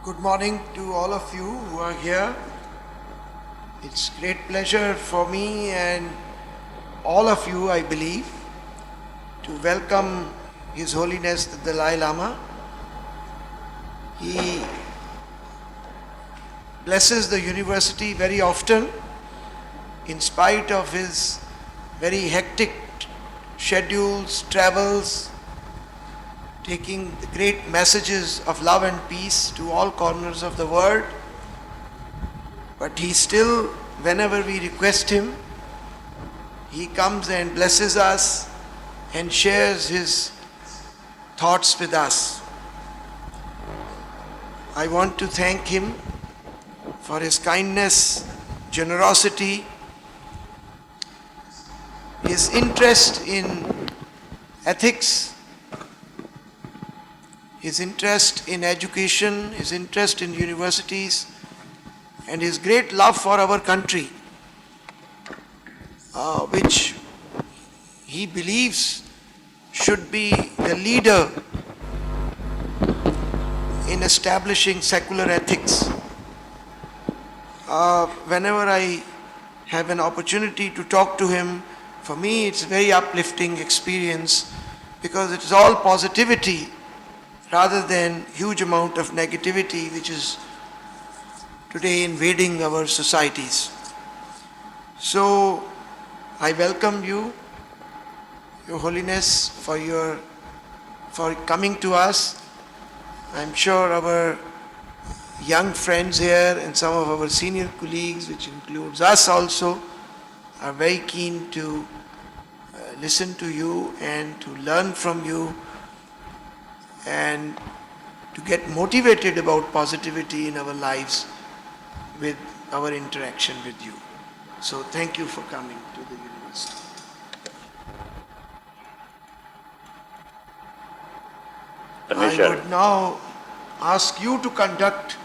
Good morning to all of you who are here. It's great pleasure for me and all of you, I believe, to welcome His Holiness the Dalai Lama. He blesses the university very often in spite of his very hectic schedules, travels, taking the great messages of love and peace to all corners of the world. But he still, whenever we request him, he comes and blesses us and shares his thoughts with us. I want to thank him for his kindness, generosity, his interest in ethics, his interest in education, his interest in universities, and his great love for our country, which he believes should be the leader in establishing secular ethics. Whenever I have an opportunity to talk to him, for me it's a very uplifting experience because it is all positivity rather than huge amount of negativity which is today invading our societies. So I welcome you, Your Holiness, for coming to us. I'm sure our young friends here and some of our senior colleagues, which includes us also, are very keen to listen to you and to learn from you and to get motivated about positivity in our lives with our interaction with you. So thank you for coming to the university. I would now ask you to conduct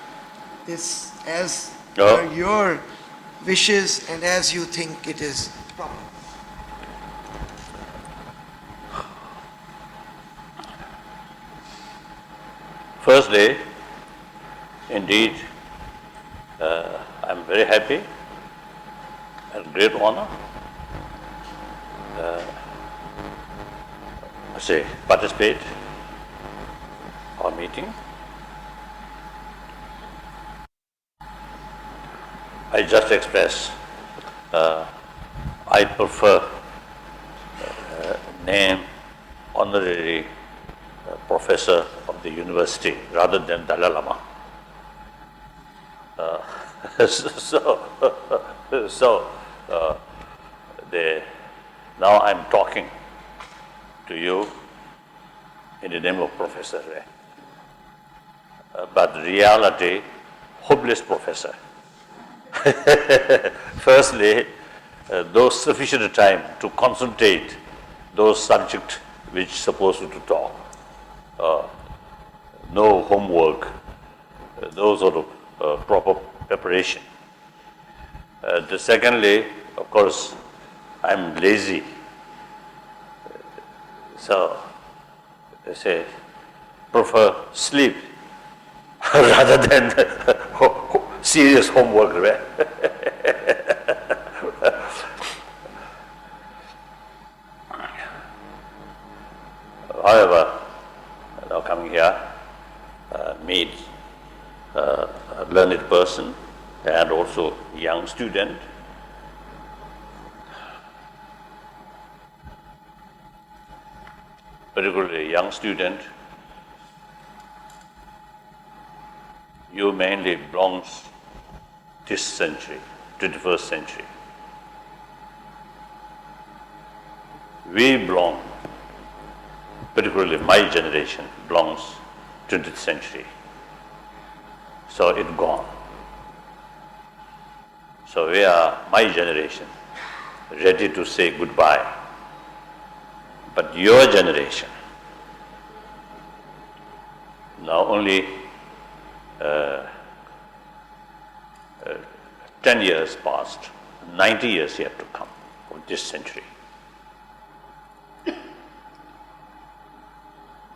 this as per your wishes and as you think it is proper. Firstly, indeed, I'm very happy and great honor to participate our meeting. I just express I prefer name honorary professor of the university rather than Dalai Lama. Now I'm talking to you in the name of Professor, but reality, hopeless professor. Firstly, those sufficient time to concentrate those subjects which supposed to talk. No homework, no sort of proper preparation. Secondly, of course, I'm lazy. So, they say, prefer sleep rather than serious homework, right? However, now coming here, meet a learned person and also young student. Particularly young student, you mainly belongs this century, 21st century. We belong, particularly my generation, belongs 20th century. So it's gone. So we are, my generation, ready to say goodbye. But your generation, now only 10 years passed, 90 years yet to come of this century.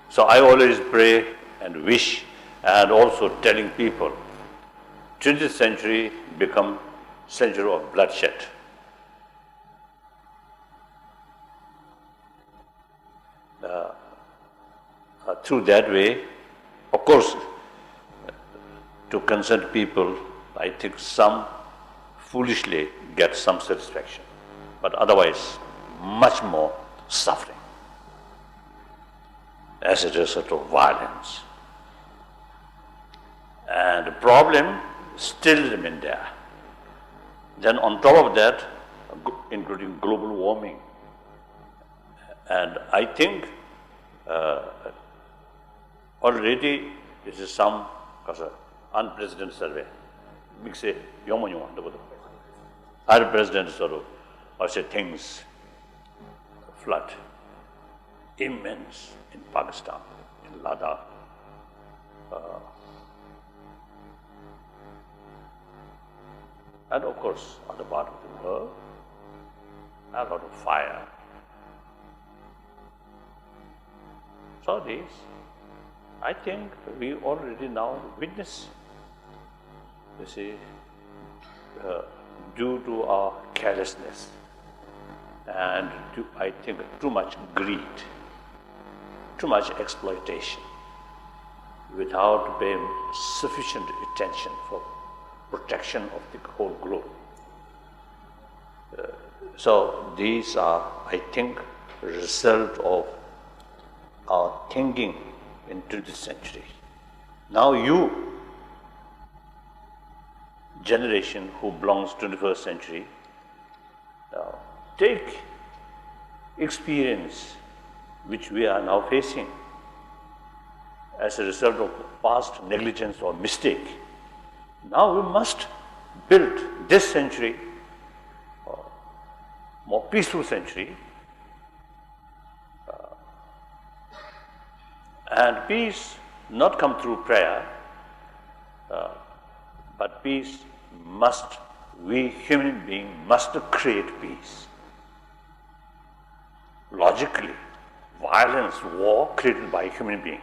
So I always pray and wish and also telling people 20th century become century of bloodshed. Through that way, of course, to concerned people, I think some foolishly get some satisfaction, but otherwise much more suffering as a result of violence. And the problem still remains there. Then on top of that, including global warming. And I think already this is some unprecedented survey. Big say, unprecedented sort of, or say things, flood, immense in Pakistan, in Ladakh. And of course, other part of the world, a lot of fire. So this, I think we already now witness, you see, due to our carelessness and I think too much greed, too much exploitation, without paying sufficient attention for protection of the whole globe. So these are, I think, a result of our thinking in 20th century. Now you, generation who belongs to 21st century, take experience which we are now facing as a result of past negligence or mistake. Now we must build this century, more peaceful century, and peace not come through prayer, but peace must, we human beings must create peace. Logically, violence, war created by human being.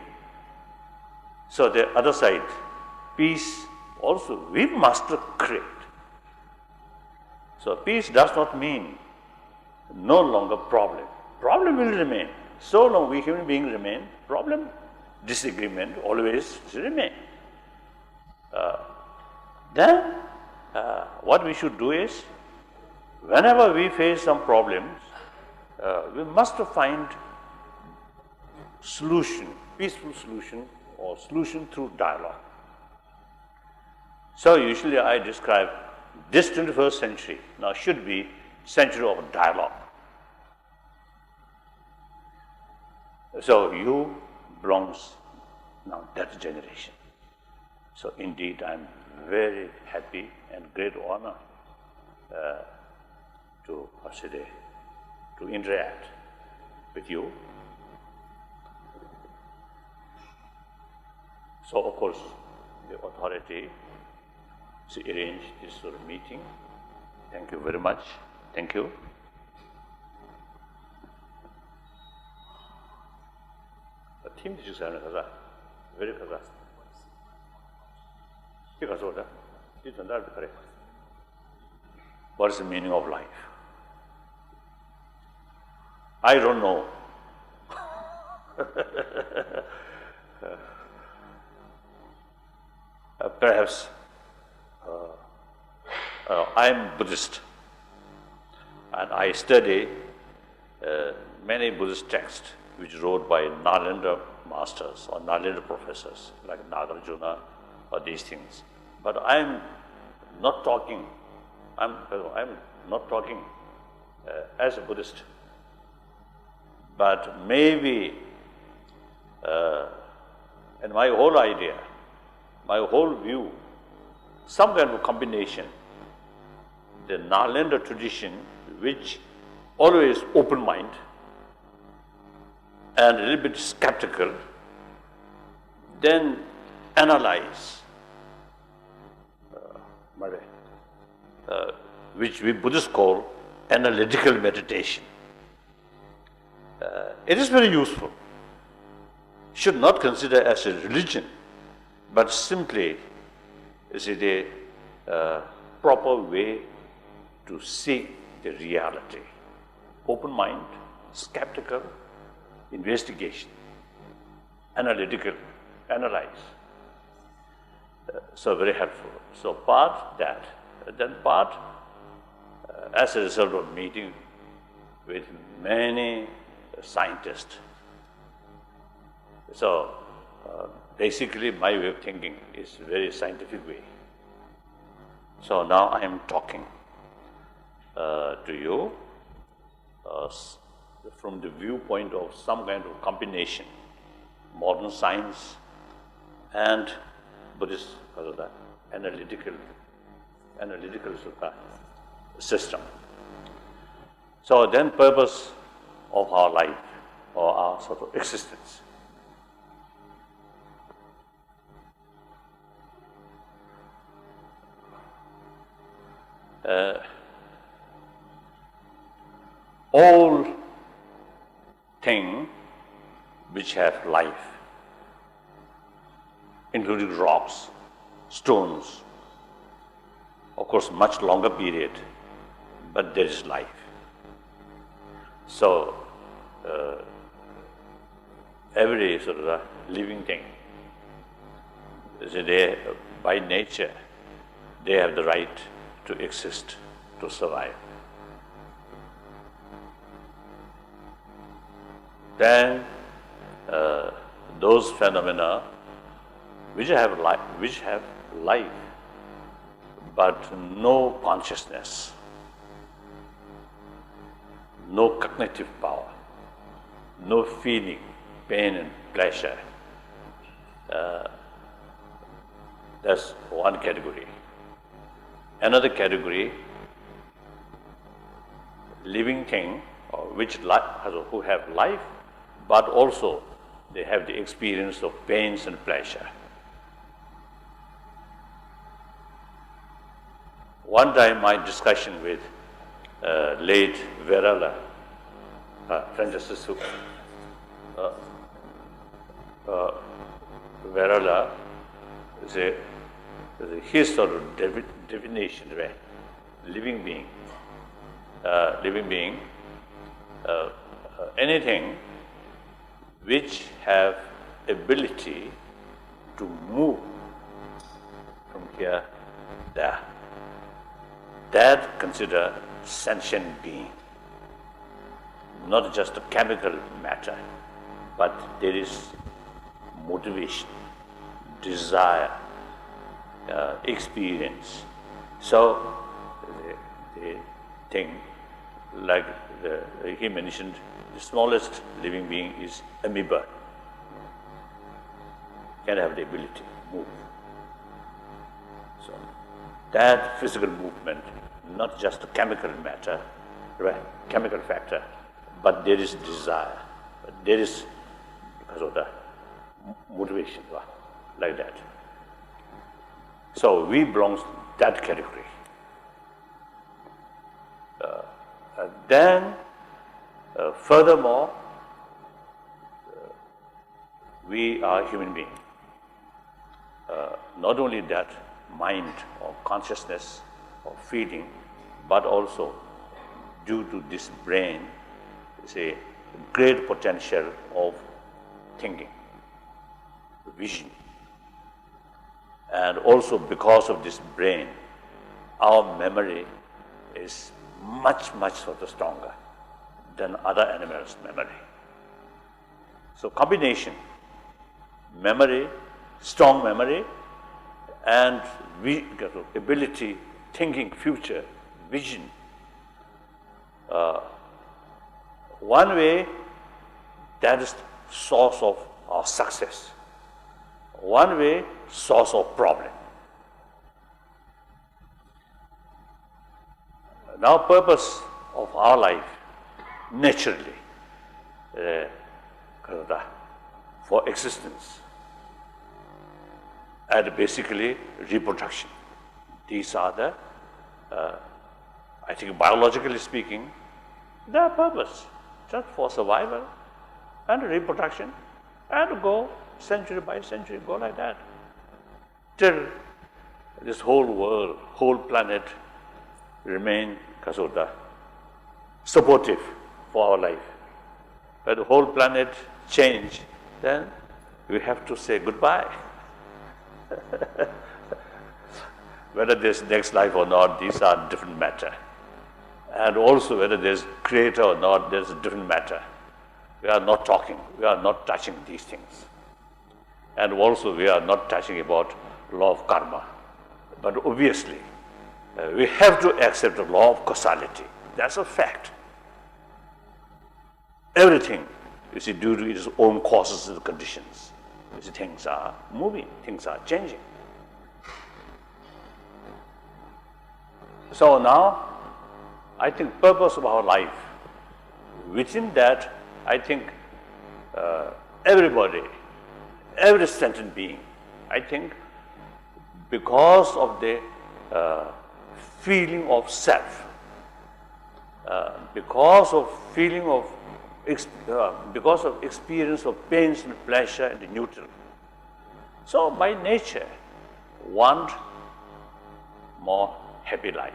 So the other side, peace also we must create. So peace does not mean no longer problem. Problem will remain. So long we human beings remain, problem, disagreement always remain. Then what we should do is, whenever we face some problems, we must find solution, peaceful solution or solution through dialogue. So usually I describe this 21st century now should be century of dialogue. So you belongs now that generation. So indeed I am very happy and great honor to interact with you. So of course the authority to arrange this sort of meeting. Thank you very much. Thank you. The team is very good. What is the meaning of life? I don't know. Perhaps I am Buddhist and I study many Buddhist texts which wrote by Nalanda masters or Nalanda professors like Nagarjuna or these things. But I am not talking, I'm not talking as a Buddhist. But maybe in my whole idea, my whole view, some kind of combination, the Nalanda tradition which always open mind and a little bit skeptical, then analyze, which we Buddhists call analytical meditation. It is very useful. Should not consider as a religion, but simply is it a proper way to see the reality. Open mind, skeptical, investigation, analytical, analyze. So very helpful. So part that, then part as a result of meeting with many scientists. So basically my way of thinking is a very scientific way. So now I am talking to you from the viewpoint of some kind of combination, modern science and Buddhist analytical system. So then purpose of our life or our sort of existence. All things which have life, including rocks, stones, of course much longer period, but there is life. So every sort of living thing, they, by nature, they have the right to exist, to survive. Then those phenomena which have life, but no consciousness, no cognitive power, no feeling, pain and pleasure. That's one category. Another category, living thing, who have life, but also they have the experience of pains and pleasure. One time my discussion with late Verala, Francis Verala, his sort of definition, right? Living being, anything which have ability to move from here there, that consider sentient being, not just a chemical matter, but there is motivation, desire, experience. So the thing, like he mentioned, the smallest living being is amoeba. Can have the ability to move. So that physical movement, not just a chemical matter, right? Chemical factor, but there is desire. There is because of the motivation, like that. So we belong to that category. Then, furthermore, we are human beings. Not only that, mind or consciousness or feeling, but also due to this brain, is a great potential of thinking, vision. And also because of this brain, our memory is much sort of stronger than other animals' memory. So combination, memory, strong memory, and ability, thinking future, vision. One way, that is source of our success. One way, source of problem. Now, purpose of our life, naturally, for existence, and basically reproduction. These are the, I think biologically speaking, their purpose, just for survival and reproduction, and go century by century, go like that. till this whole world, whole planet remain kasota, supportive for our life. When the whole planet change, then we have to say goodbye. Whether there's next life or not, these are different matter. And also whether there's creator or not, there's a different matter. We are not talking, we are not touching these things. And also we are not touching about law of karma. But obviously, we have to accept the law of causality. That's a fact. Everything, you see, due to its own causes and conditions. You see, things are moving, things are changing. So now, I think purpose of our life, within that, I think everybody, every sentient being, I think because of the feeling of self, because of feeling of, because of experience of pains and pleasure and neutral. So by nature, want more happy life.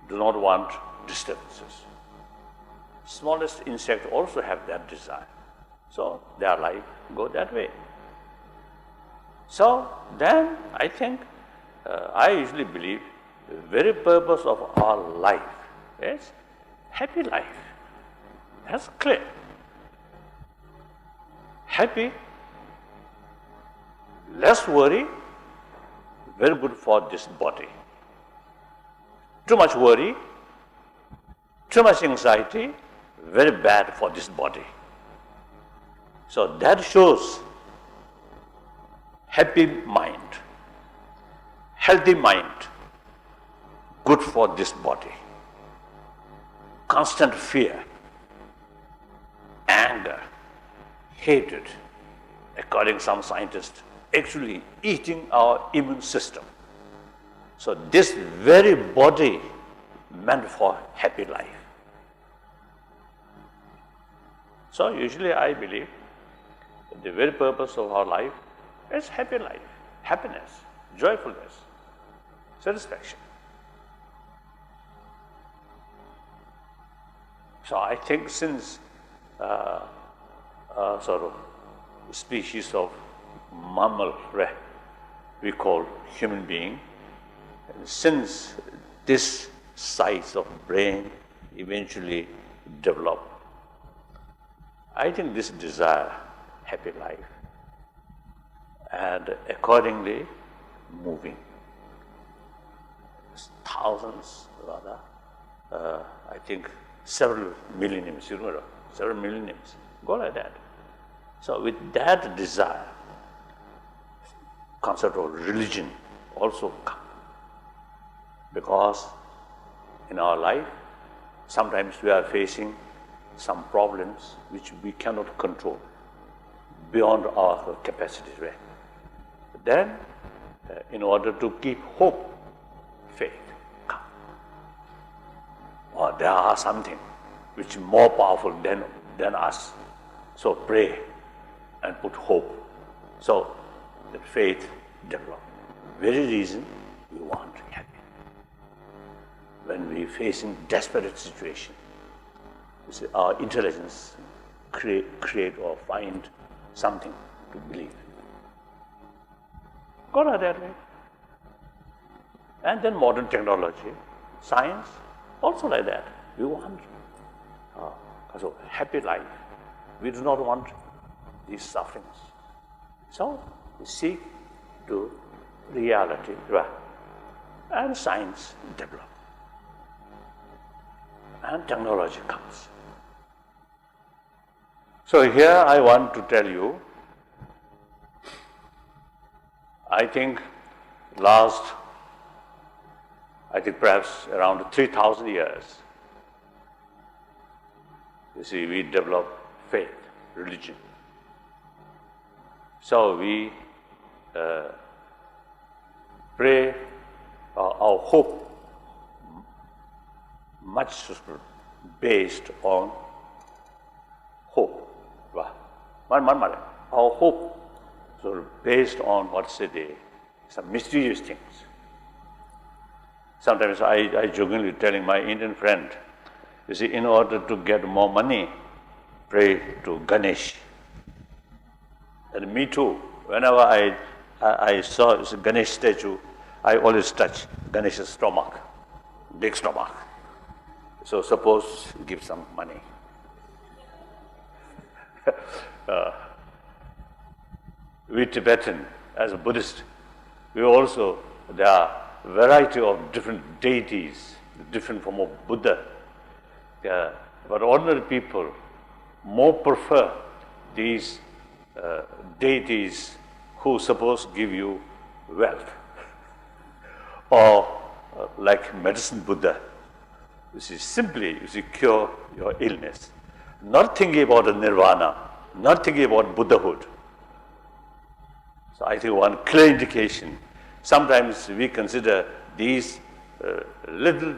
Do not want disturbances. Smallest insect also have that desire. So their life go that way. So then I think, I usually believe the very purpose of our life is happy life. That's clear. Happy, less worry, very good for this body. Too much worry, too much anxiety, very bad for this body. So that shows happy mind, healthy mind, good for this body. Constant fear, anger, hatred, according to some scientists, actually eating our immune system. So this very body meant for happy life. So usually I believe that the very purpose of our life is happy life, happiness, joyfulness, satisfaction. So I think since sort of species of mammal we call human being, and since this size of brain eventually develop, I think this desire, happy life, and accordingly moving. Thousands rather, I think several millenniums, you know, several millenniums, go like that. So with that desire, concept of religion also come. Because in our life, sometimes we are facing some problems which we cannot control beyond our capacity. Right? Then, in order to keep hope, faith, come. Or there are something which is more powerful than us. So pray and put hope. So that faith develops. Very reason we want happiness. When we facing desperate situation, you see, our intelligence create or find something to believe. Go like that way. And then modern technology, science, also like that. We want so happy life. We do not want these sufferings. So we seek to reality, and science develop. And technology comes. So here I want to tell you, I think perhaps around 3,000 years, you see, we develop faith, religion. So we pray, our hope much based on hope. Our hope sort of based on what's the some mysterious things. Sometimes I jokingly telling my Indian friend, you see, in order to get more money, pray to Ganesh. And me too. Whenever I saw a Ganesh statue, I always touch Ganesh's stomach, big stomach. So suppose give some money. We Tibetan, as a Buddhist, we also, there are variety of different deities, different form of Buddha. But ordinary people more prefer these deities who suppose give you wealth. Or like medicine Buddha, which is simply, cure your illness. Not thinking about the nirvana, not thinking about Buddhahood. So I think one clear indication, sometimes we consider these little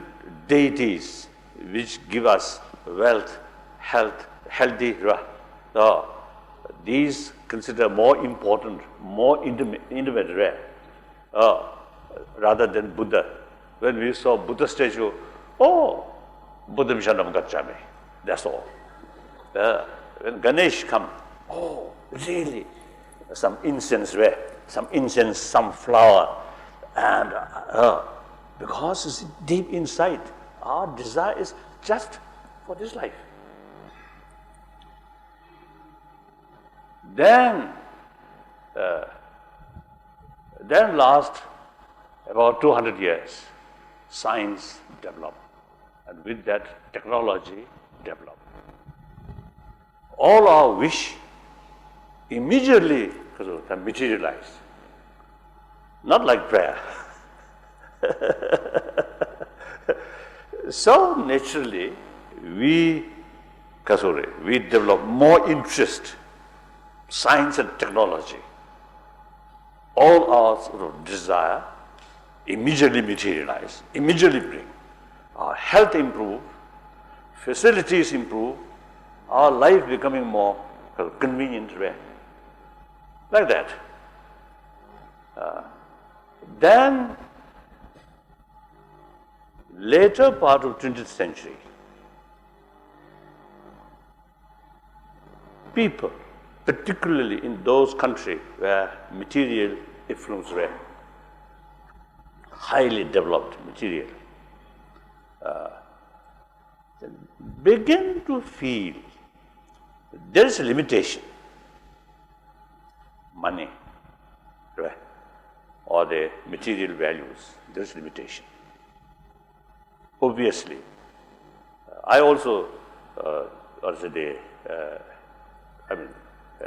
deities which give us wealth, health, healthy, these consider more important, more intimate, rare, rather than Buddha. When we saw Buddha statue, oh, Buddham Shanam Gacchami, that's all. When Ganesh come, oh, really, some incense rare, some flower, and because it's deep inside, our desire is just for this life. Then last about 200 years, science developed, and with that technology developed. All our wish immediately materialized, not like prayer. So naturally, we develop more interest, science and technology. All our desire immediately materialize, immediately bring. Our health improve, facilities improve, our life becoming more convenient, rare. Like that. Then, later part of 20th century, people, particularly in those countries where material influence rare, highly developed material, begin to feel there is a limitation. Money, right, or the material values, there is limitation. Obviously, I also,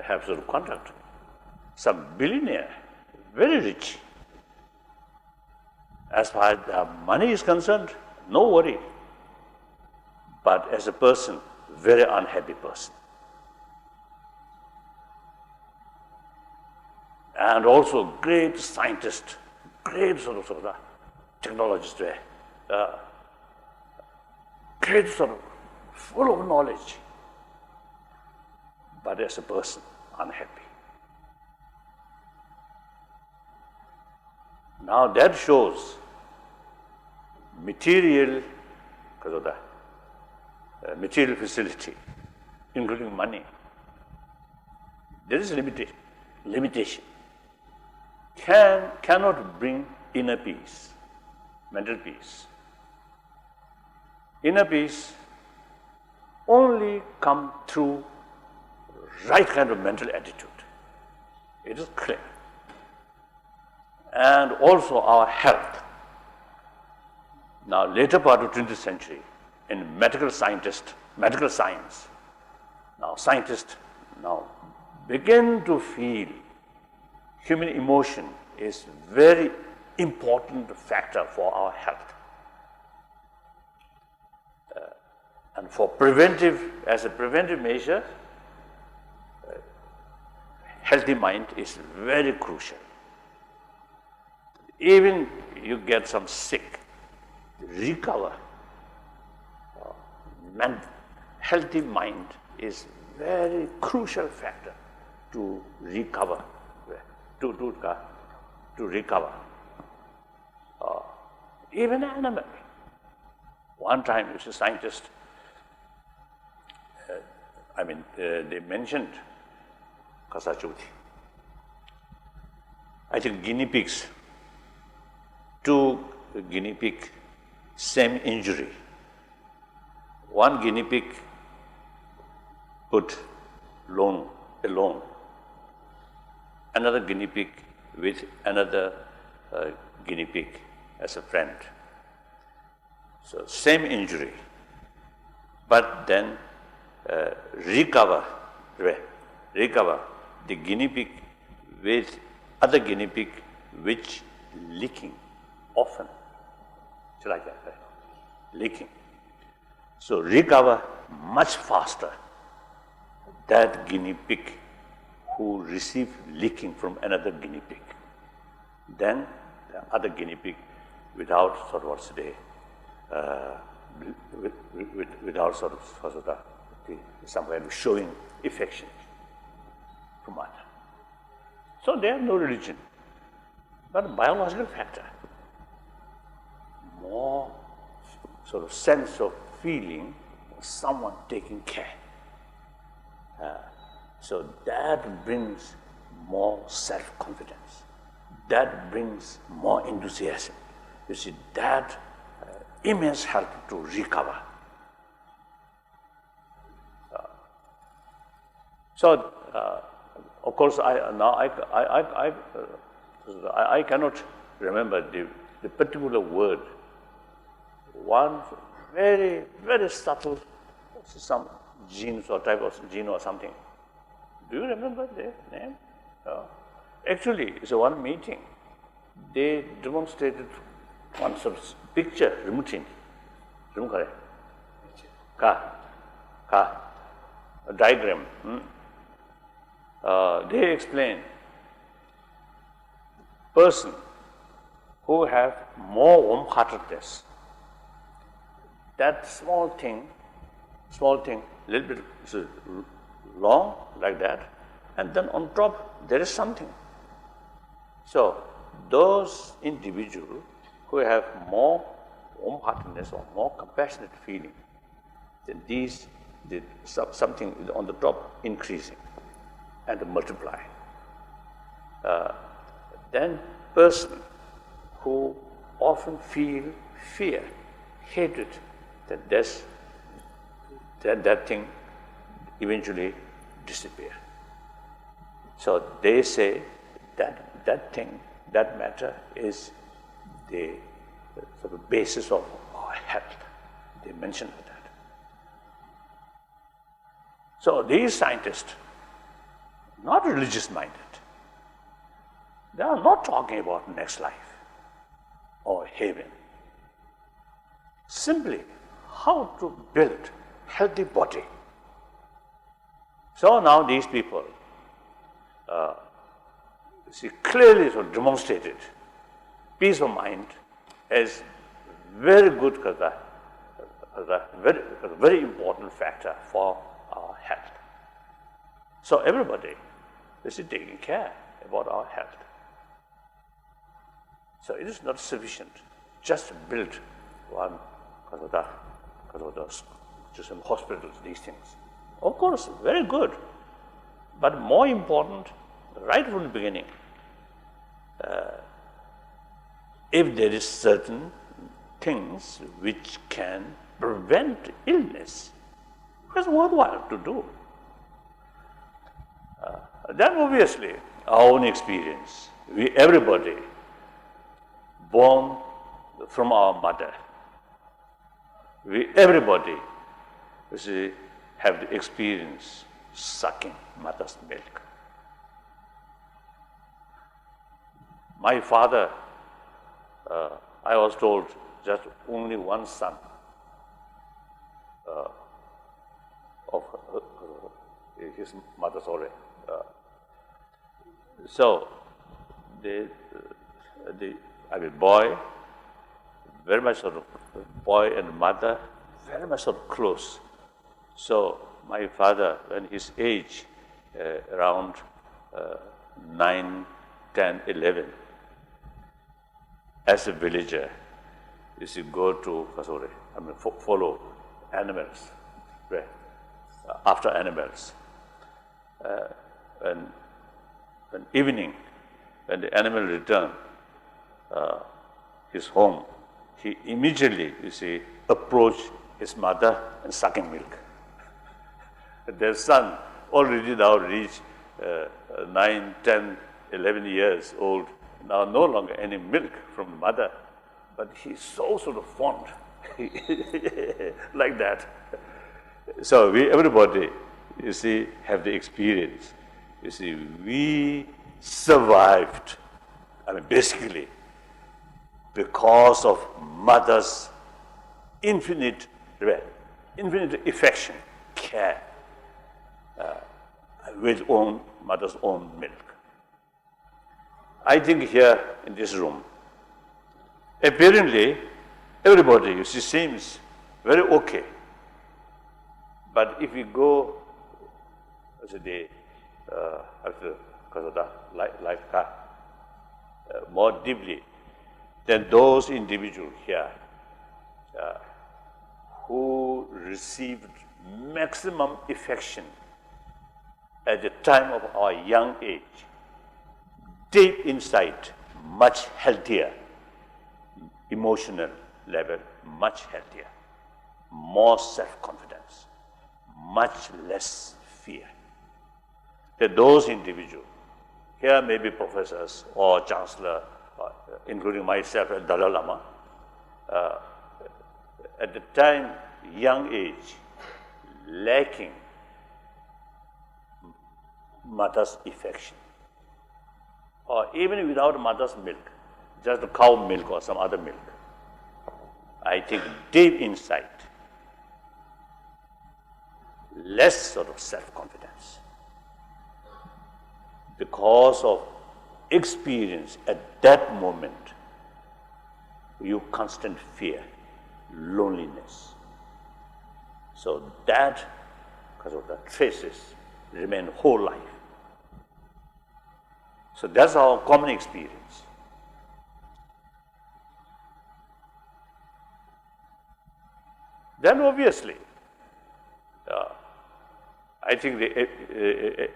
have sort of contact. Some billionaire, very rich. As far as the money is concerned, no worry. But as a person, very unhappy person. And also great scientist, great sort of technologist there. Great sort of full of knowledge. But as a person, unhappy. Now that shows material, because of the material facility, including money, there is a limitation. Cannot bring inner peace, mental peace. Inner peace only come through right kind of mental attitude. It is clear. And also our health. Now, later part of 20th century, in medical science, now scientists now begin to feel human emotion is very important factor for our health. And for as a preventive measure, healthy mind is very crucial. Even you get some sick, recover. Healthy mind is very crucial factor to recover, to recover. Even animal. One time, it's a scientist, they mentioned Causality. I think guinea pigs, two guinea pig, same injury. One guinea pig put alone, another guinea pig with another guinea pig as a friend. So same injury, but then recover the guinea pig with other guinea pig which leaking often. It's like that, right? Leaking. So recover much faster that guinea pig who received leaking from another guinea pig than the other guinea pig without sort of what's today, without sort of some kind of showing affection from other. So they have no religion, but a biological factor. More sort of sense of feeling of someone taking care. So that brings more self-confidence. That brings more enthusiasm. You see, that immense help to recover. Of course, I cannot remember the particular word. One very, very subtle, some genes or type of gene or something. Do you remember the name? Actually, it's one meeting. They demonstrated one sort of picture, remutin. A diagram. They explain person who have more warm-heartedness. That small thing, little bit long like that, and then on top there is something. So those individuals who have more warm-heartedness or more compassionate feeling, then something on the top increasing and multiply. Then person who often feel fear, hatred, that thing eventually disappear. So they say that thing, that matter is the sort of basis of our health. They mention that. So these scientists, not religious minded, they are not talking about next life or heaven. Simply how to build healthy body. So now these people clearly sort of demonstrated peace of mind as very good, very important factor for our health. So everybody is taking care about our health. So it is not sufficient just to build one just some hospitals, these things. Of course, very good. But more important, right from the beginning, if there is certain things which can prevent illness, it's worthwhile to do. Then obviously, our own experience, everybody born from our mother, everybody have the experience sucking mother's milk. My father, I was told, just only one son of his mother, sorry. So, boy, very much sort of, boy and mother, very much sort of close. So, my father, when his age, around 9, 10, 11, as a villager, you see, go to follow animals, right? After animals. And evening, when the animal return his home, he immediately, you see, approach his mother and sucking milk. Their son already now reached 9, 10, 11 years old, now no longer any milk from the mother, but he's so sort of fond, like that. So everybody, you see, have the experience. You see, we survived, basically, because of mother's infinite affection, care, with mother's own milk. I think here in this room, apparently, everybody, you see, seems very okay. But if we go, as a day, after life more deeply, then those individuals here who received maximum affection at the time of our young age, deep inside, much healthier, emotional level, much healthier, more self-confidence, much less fear. That those individuals, here may be professors or chancellor, including myself and Dalai Lama, at the time, young age, lacking mother's affection, or even without mother's milk, just the cow milk or some other milk. I think deep inside, less sort of self-confidence because of experience at that moment, you constant fear, loneliness. So that, because of the traces, remain whole life. So that's our common experience. Then obviously, I think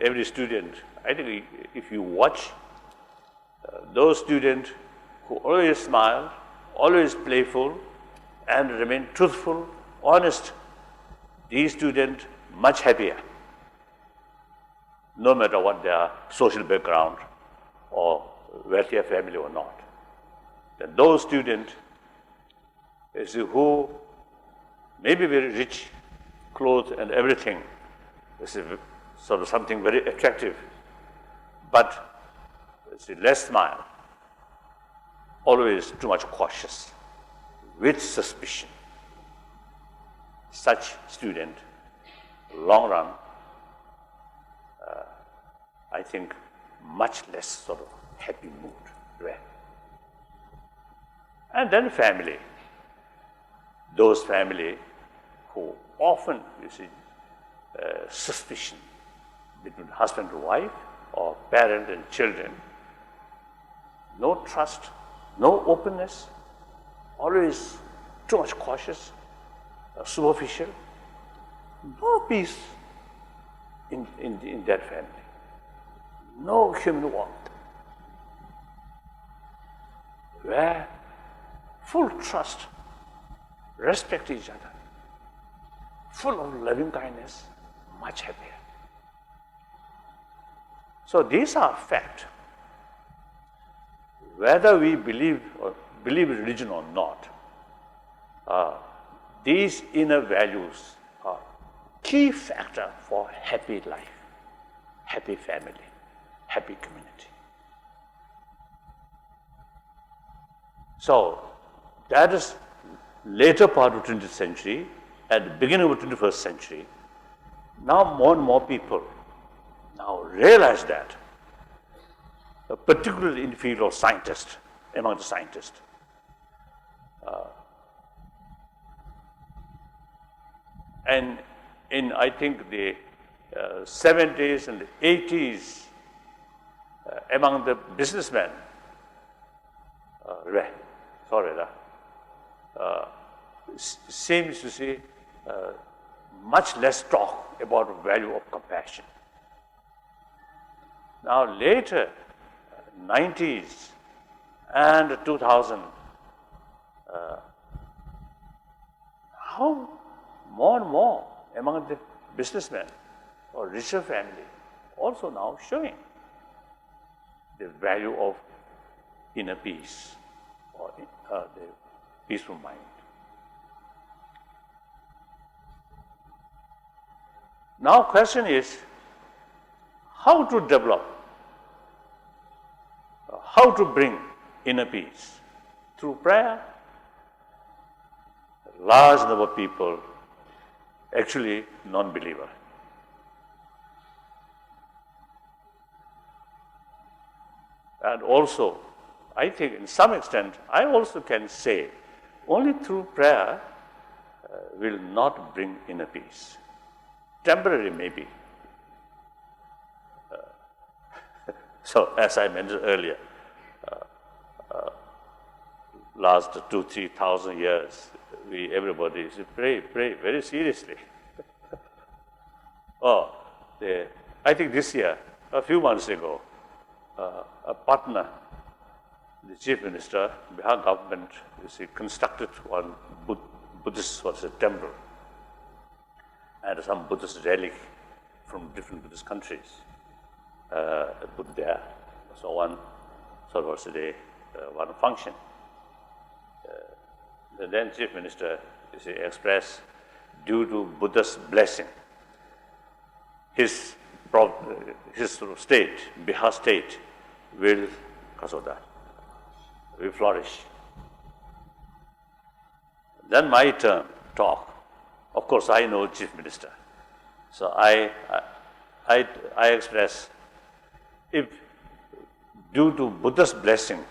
every student, I think if you watch those students who always smile, always playful, and remain truthful, honest, these students much happier, no matter what their social background or wealthier family or not. Then those students who may be very rich, clothes and everything, this is sort of something very attractive, but less smile, always too much cautious, with suspicion. Such student, long run, I think much less sort of happy mood. Right? And then family. Those family who often, you see, suspicion between husband and wife or parent and children. No trust, no openness, always too much cautious, superficial. No peace in that family. No human warmth. Where full trust, respect each other, full of loving kindness, much happier. So these are facts. Whether we believe in religion or not, these inner values are key factor for happy life, happy family, happy community. So that is later part of 20th century, at the beginning of the 21st century. Now more and more people now realize that, particularly in the field of scientists, among the scientists. And in, I think, the 70s and the 80s, among the businessmen, sorry, seems to see much less talk about value of compassion. Now later, 90s and 2000, how more and more among the businessmen or richer family also now showing the value of inner peace or the peaceful mind. Now question is, how to develop, how to bring inner peace? Through prayer. Large number of people actually non-believer. And also, I think in some extent, I also can say, only through prayer will not bring inner peace. Temporary maybe. So as I mentioned earlier, last 2,000-3,000 years, everybody pray very seriously. I think this year, a few months ago, a partner, the chief minister, Bihar government, constructed one Buddhist temple and some Buddhist relic from different Buddhist countries put there. So one one function. The then chief minister expressed, due to Buddha's blessing, his state, Bihar state, will flourish. Then my turn talk. Of course, I know chief minister, so I express, if due to Buddha's blessing,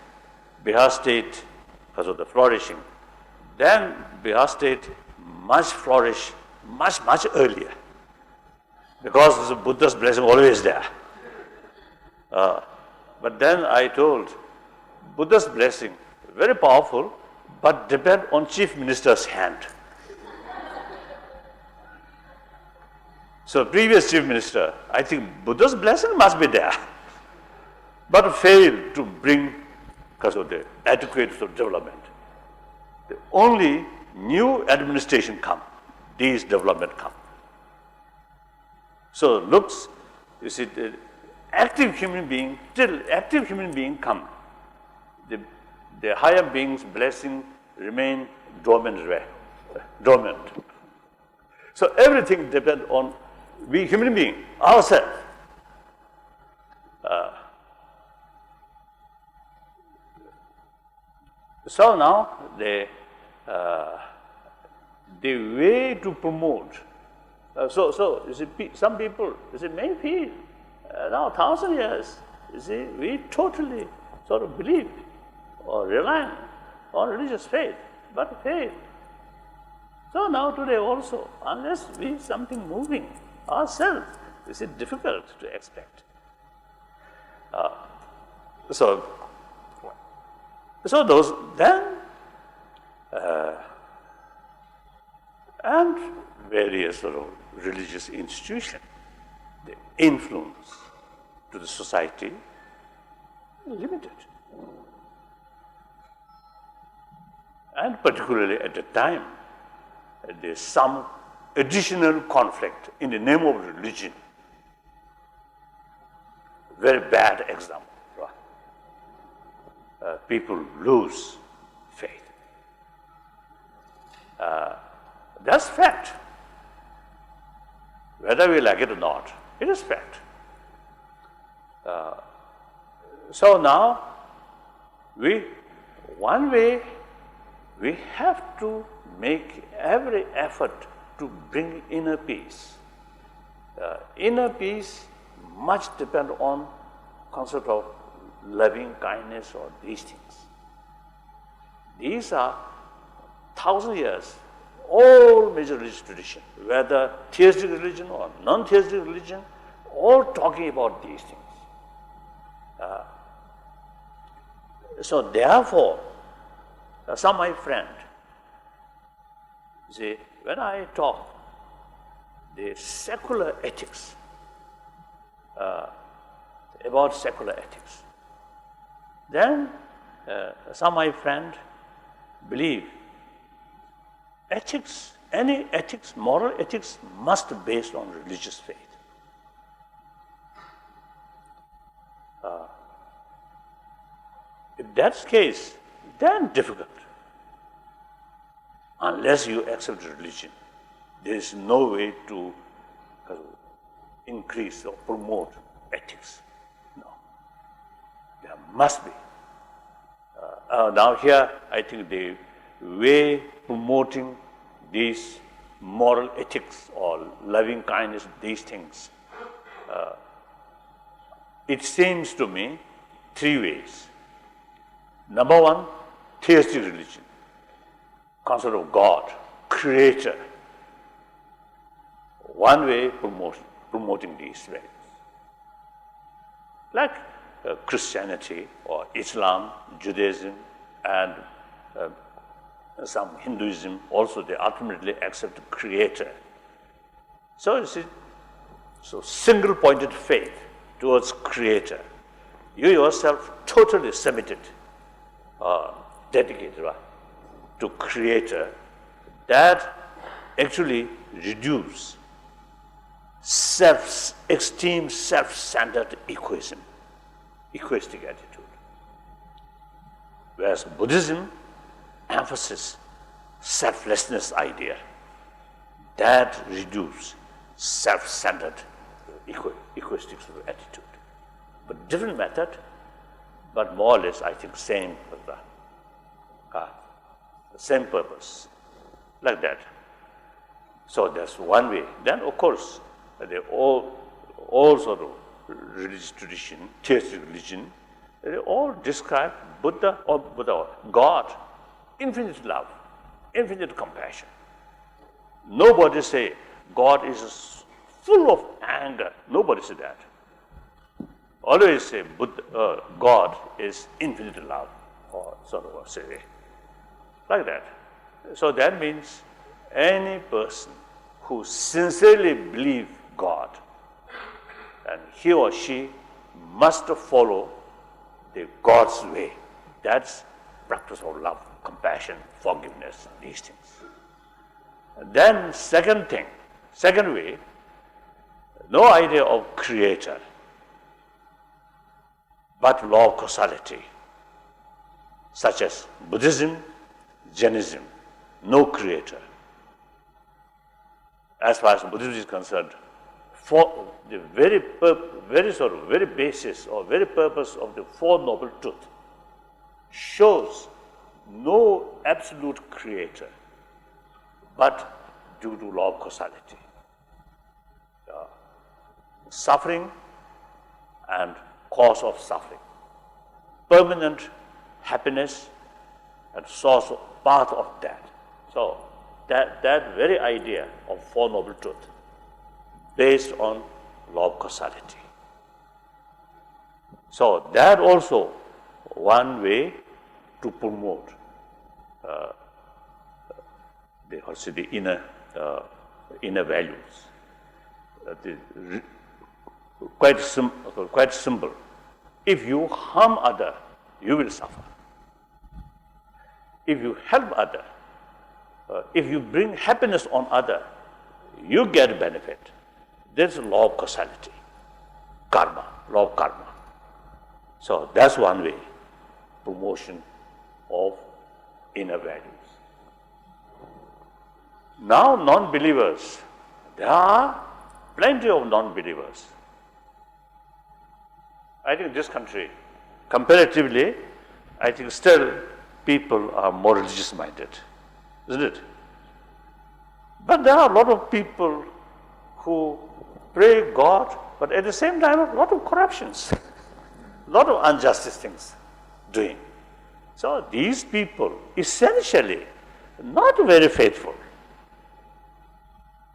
Bihar state flourishing, then Bihar state must flourish much earlier, because the Buddha's blessing always there. But then I told, Buddha's blessing very powerful, but depend on chief minister's hand. So previous chief minister, I think Buddha's blessing must be there, but failed to bring because of the adequate development. The only new administration come, these development come. So looks, you see, the active human being, till active human being come, the higher being's blessing remain dormant. So everything depends on we human being, ourselves. So now the way to promote. So you see, some people, you see, may feel now 1,000 years. You see, we totally believe or rely on religious faith, but faith. So now today also, unless we something moving ourselves, it's difficult to expect. So those then, and various religious institutions, the influence to the society is limited. And particularly at the time, there's some additional conflict in the name of religion. Very bad example. People lose faith. That's fact. Whether we like it or not, it is fact. So now, one way, we have to make every effort to bring inner peace. Inner peace much depend on concept of loving kindness or these things. These are 1,000 years, all major religious tradition, whether theistic religion or non-theistic religion, all talking about these things. So therefore, Some my friend, see, when I talk the secular ethics, about secular ethics, then some my friend believe ethics, any ethics, moral ethics must be based on religious faith. If that's the case, then difficult. Unless you accept religion, there is no way to increase or promote ethics. No. There must be. Now here, I think the way promoting these moral ethics or loving kindness, these things, it seems to me three ways. Number one, theistic religion, concept of God, creator. One way promoting these values. Like Christianity or Islam, Judaism, and some Hinduism, also they ultimately accept creator. So you see, so single-pointed faith towards creator. You yourself totally submitted, dedicated to creator, that actually reduce self-esteem, self-centered egoism, egoistic attitude. Whereas Buddhism emphasizes selflessness idea, that reduce self-centered egoistic sort of attitude. But different method, but more or less I think same same purpose, like that. So that's one way. Then of course, they all sort of religious tradition, theistic religion, they all describe Buddha or God, infinite love, infinite compassion. Nobody say God is full of anger. Nobody say that. Always say God is infinite love, or sort of say like that. So that means any person who sincerely believes God, and he or she must follow the God's way. That's practice of love, compassion, forgiveness, these things. And then second way, no idea of creator, but law of causality, such as Buddhism, Jainism, no creator. As far as Buddhism is concerned, for the very basis or very purpose of the Four Noble Truths shows no absolute creator, but due to law of causality. Suffering and cause of suffering, permanent happiness and source of path of that. So that very idea of Four Noble Truths based on law of causality. So that also one way to promote the inner values. Quite simple. If you harm other, you will suffer. If you help other, if you bring happiness on other, you get benefit. There's a law of causality, karma, law of karma. So that's one way, promotion of inner values. Now non-believers, there are plenty of non-believers. I think this country, comparatively, I think still people are more religious minded, isn't it? But there are a lot of people who pray God, but at the same time a lot of corruptions, a lot of injustice things doing. So these people essentially not very faithful.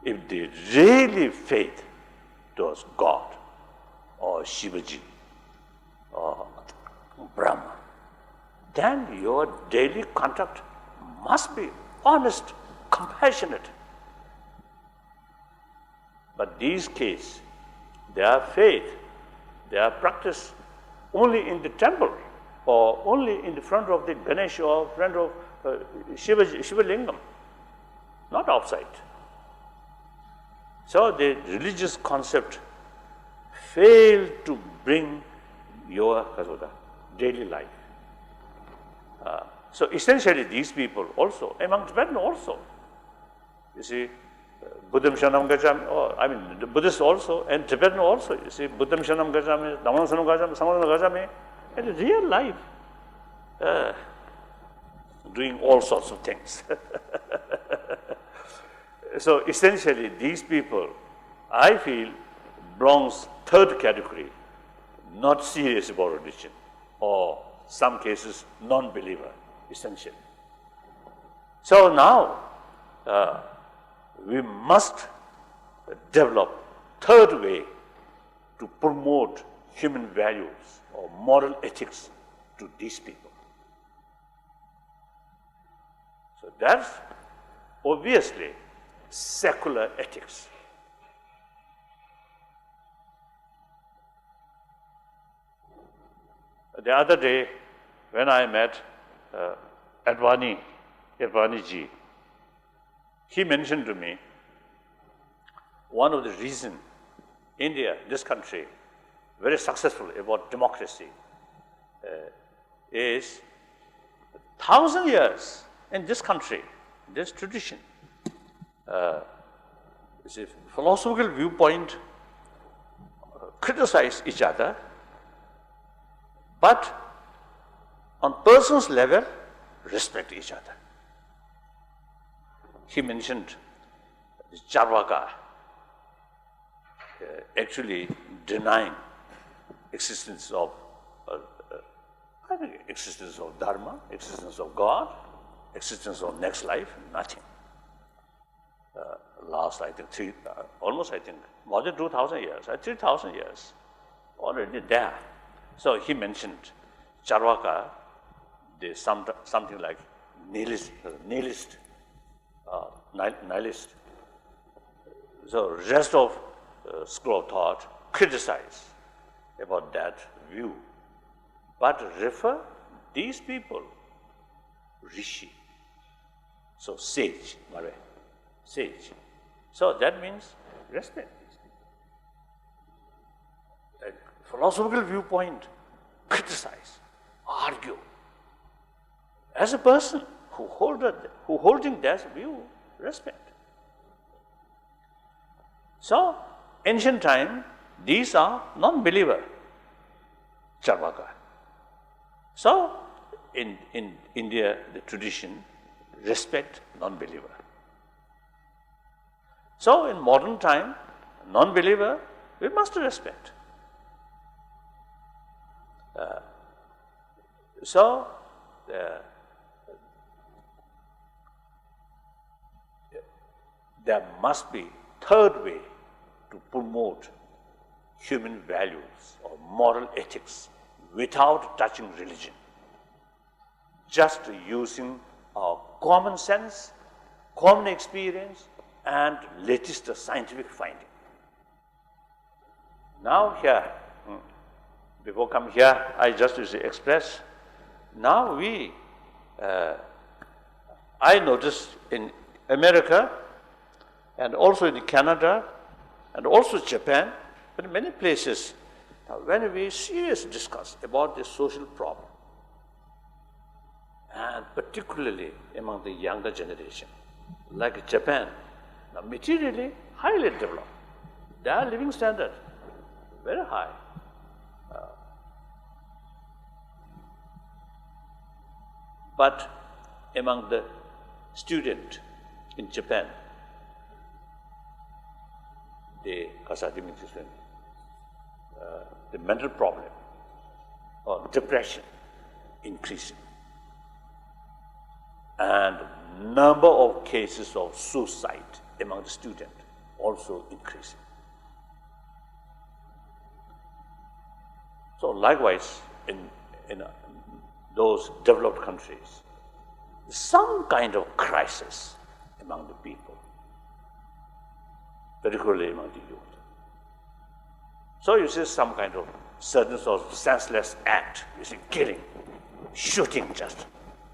If they really faith towards God or Shivaji or Brahma, then your daily conduct must be honest, compassionate. But these cases, their faith, their practice only in the temple or only in the front of the Ganesh or front of Shiva Lingam, not outside. So the religious concept failed to bring your daily life. So essentially these people also, among Tibetans also, you see, Buddham Shanam Gacchami, or I mean the Buddhists also and Tibetan also, you see, Buddham Shanam Gacchami, Dhammam Shanam Gacchami, Sangha Gacchami, in real life, doing all sorts of things. So essentially these people, I feel, belongs third category, not serious about religion, or some cases non-believer, essentially. So now we must develop third way to promote human values or moral ethics to these people. So that's obviously secular ethics. The other day, when I met Irvani ji, he mentioned to me one of the reasons India, this country, very successful about democracy, is 1,000 years in this country, this tradition. It's a philosophical viewpoint, criticize each other, but on person's level, respect each other. He mentioned Charvaka actually denying existence of existence of Dharma, existence of God, existence of next life, nothing. Last, I think, more than 2,000 years, 3,000 years, already there. So he mentioned Charvaka, there's something like nihilist. So rest of school of thought criticize about that view, but refer these people, rishi, so sage, sage. So that means respect these people. A philosophical viewpoint, criticize, argue. As a person who holding that view, respect. So, ancient time, these are non-believer, Charvaka. So, in India, the tradition, respect non-believer. So, in modern time, non-believer, we must respect. There must be third way to promote human values or moral ethics without touching religion, just using our common sense, common experience, and latest scientific finding. Now here, before coming here, I just express, now I noticed in America, and also in Canada, and also Japan, but in many places, when we seriously discuss about the social problem, and particularly among the younger generation, like Japan, now materially highly developed, their living standard very high. But among the student in Japan, the mental problem or depression increasing, and number of cases of suicide among the student also increasing. So likewise, in those developed countries, some kind of crisis among the people, particularly among the youth. So you see some kind of certain sort of senseless act, you see, killing, shooting, just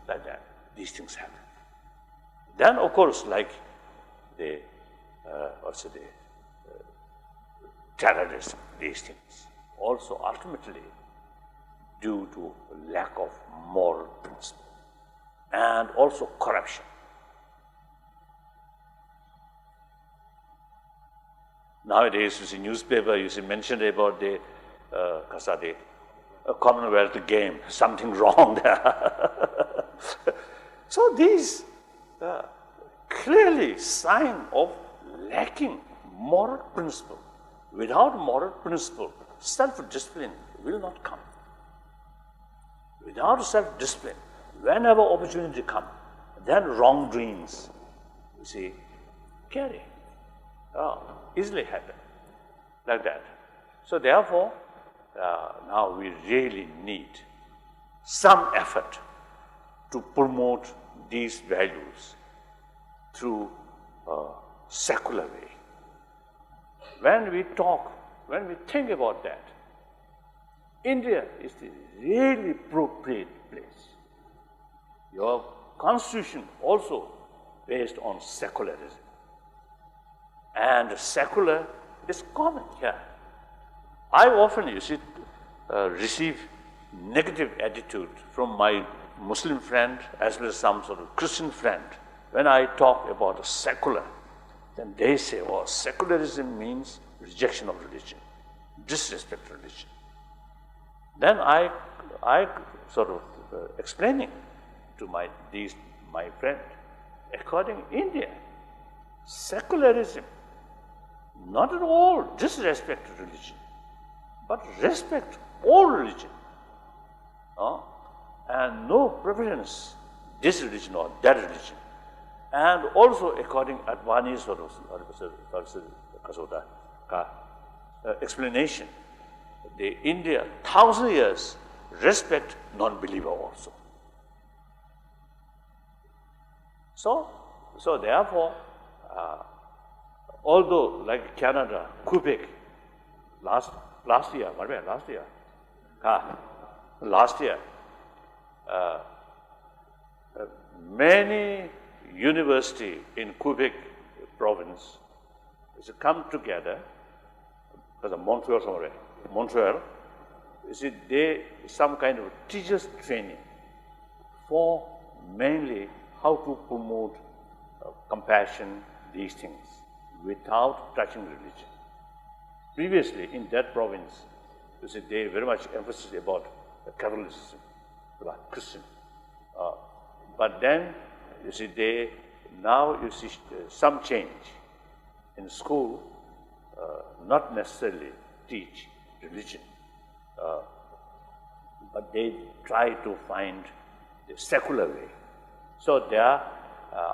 like that. These things happen. Then, of course, like the terrorism, these things, also ultimately due to lack of moral principle and also corruption. Nowadays, you see newspaper, you see mentioned about the Commonwealth game, something wrong there. So these clearly sign of lacking moral principle. Without moral principle, self-discipline will not come. Without self-discipline, whenever opportunity comes, then wrongdoings, you see, easily happen, like that. So therefore, now we really need some effort to promote these values through a secular way. When we think about that, India is the really appropriate place. Your constitution also based on secularism. And secular is common here. I often, you see, receive negative attitude from my Muslim friend as well as some sort of Christian friend. When I talk about a secular, then they say, oh, secularism means rejection of religion, disrespect to religion. Then I sort of explaining to my friend, according to India, secularism, not at all disrespect to religion, but respect all religion. And no preference, this religion or that religion. And also according to Advani's sort of explanation, the India, 1,000 years, respect non-believer also. So therefore, although like Canada, Quebec, last year, many university in Quebec province is come together because of Montreal, you see, they some kind of teachers training for mainly how to promote compassion, these things, without touching religion. Previously, in that province, you see, they very much emphasis about Catholicism, about Christian. But then, you see, now you see some change. In school, not necessarily teach religion, but they try to find the secular way. So there,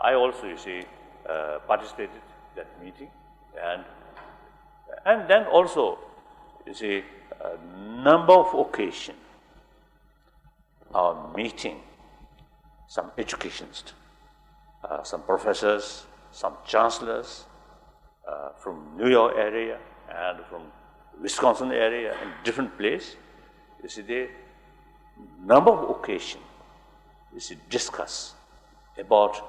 I also, you see, participated in that meeting, and then also, you see, a number of occasions, our meeting, some educationists, some professors, some chancellors from New York area and from Wisconsin area and different place. You see, they number of occasions, you see, discuss about,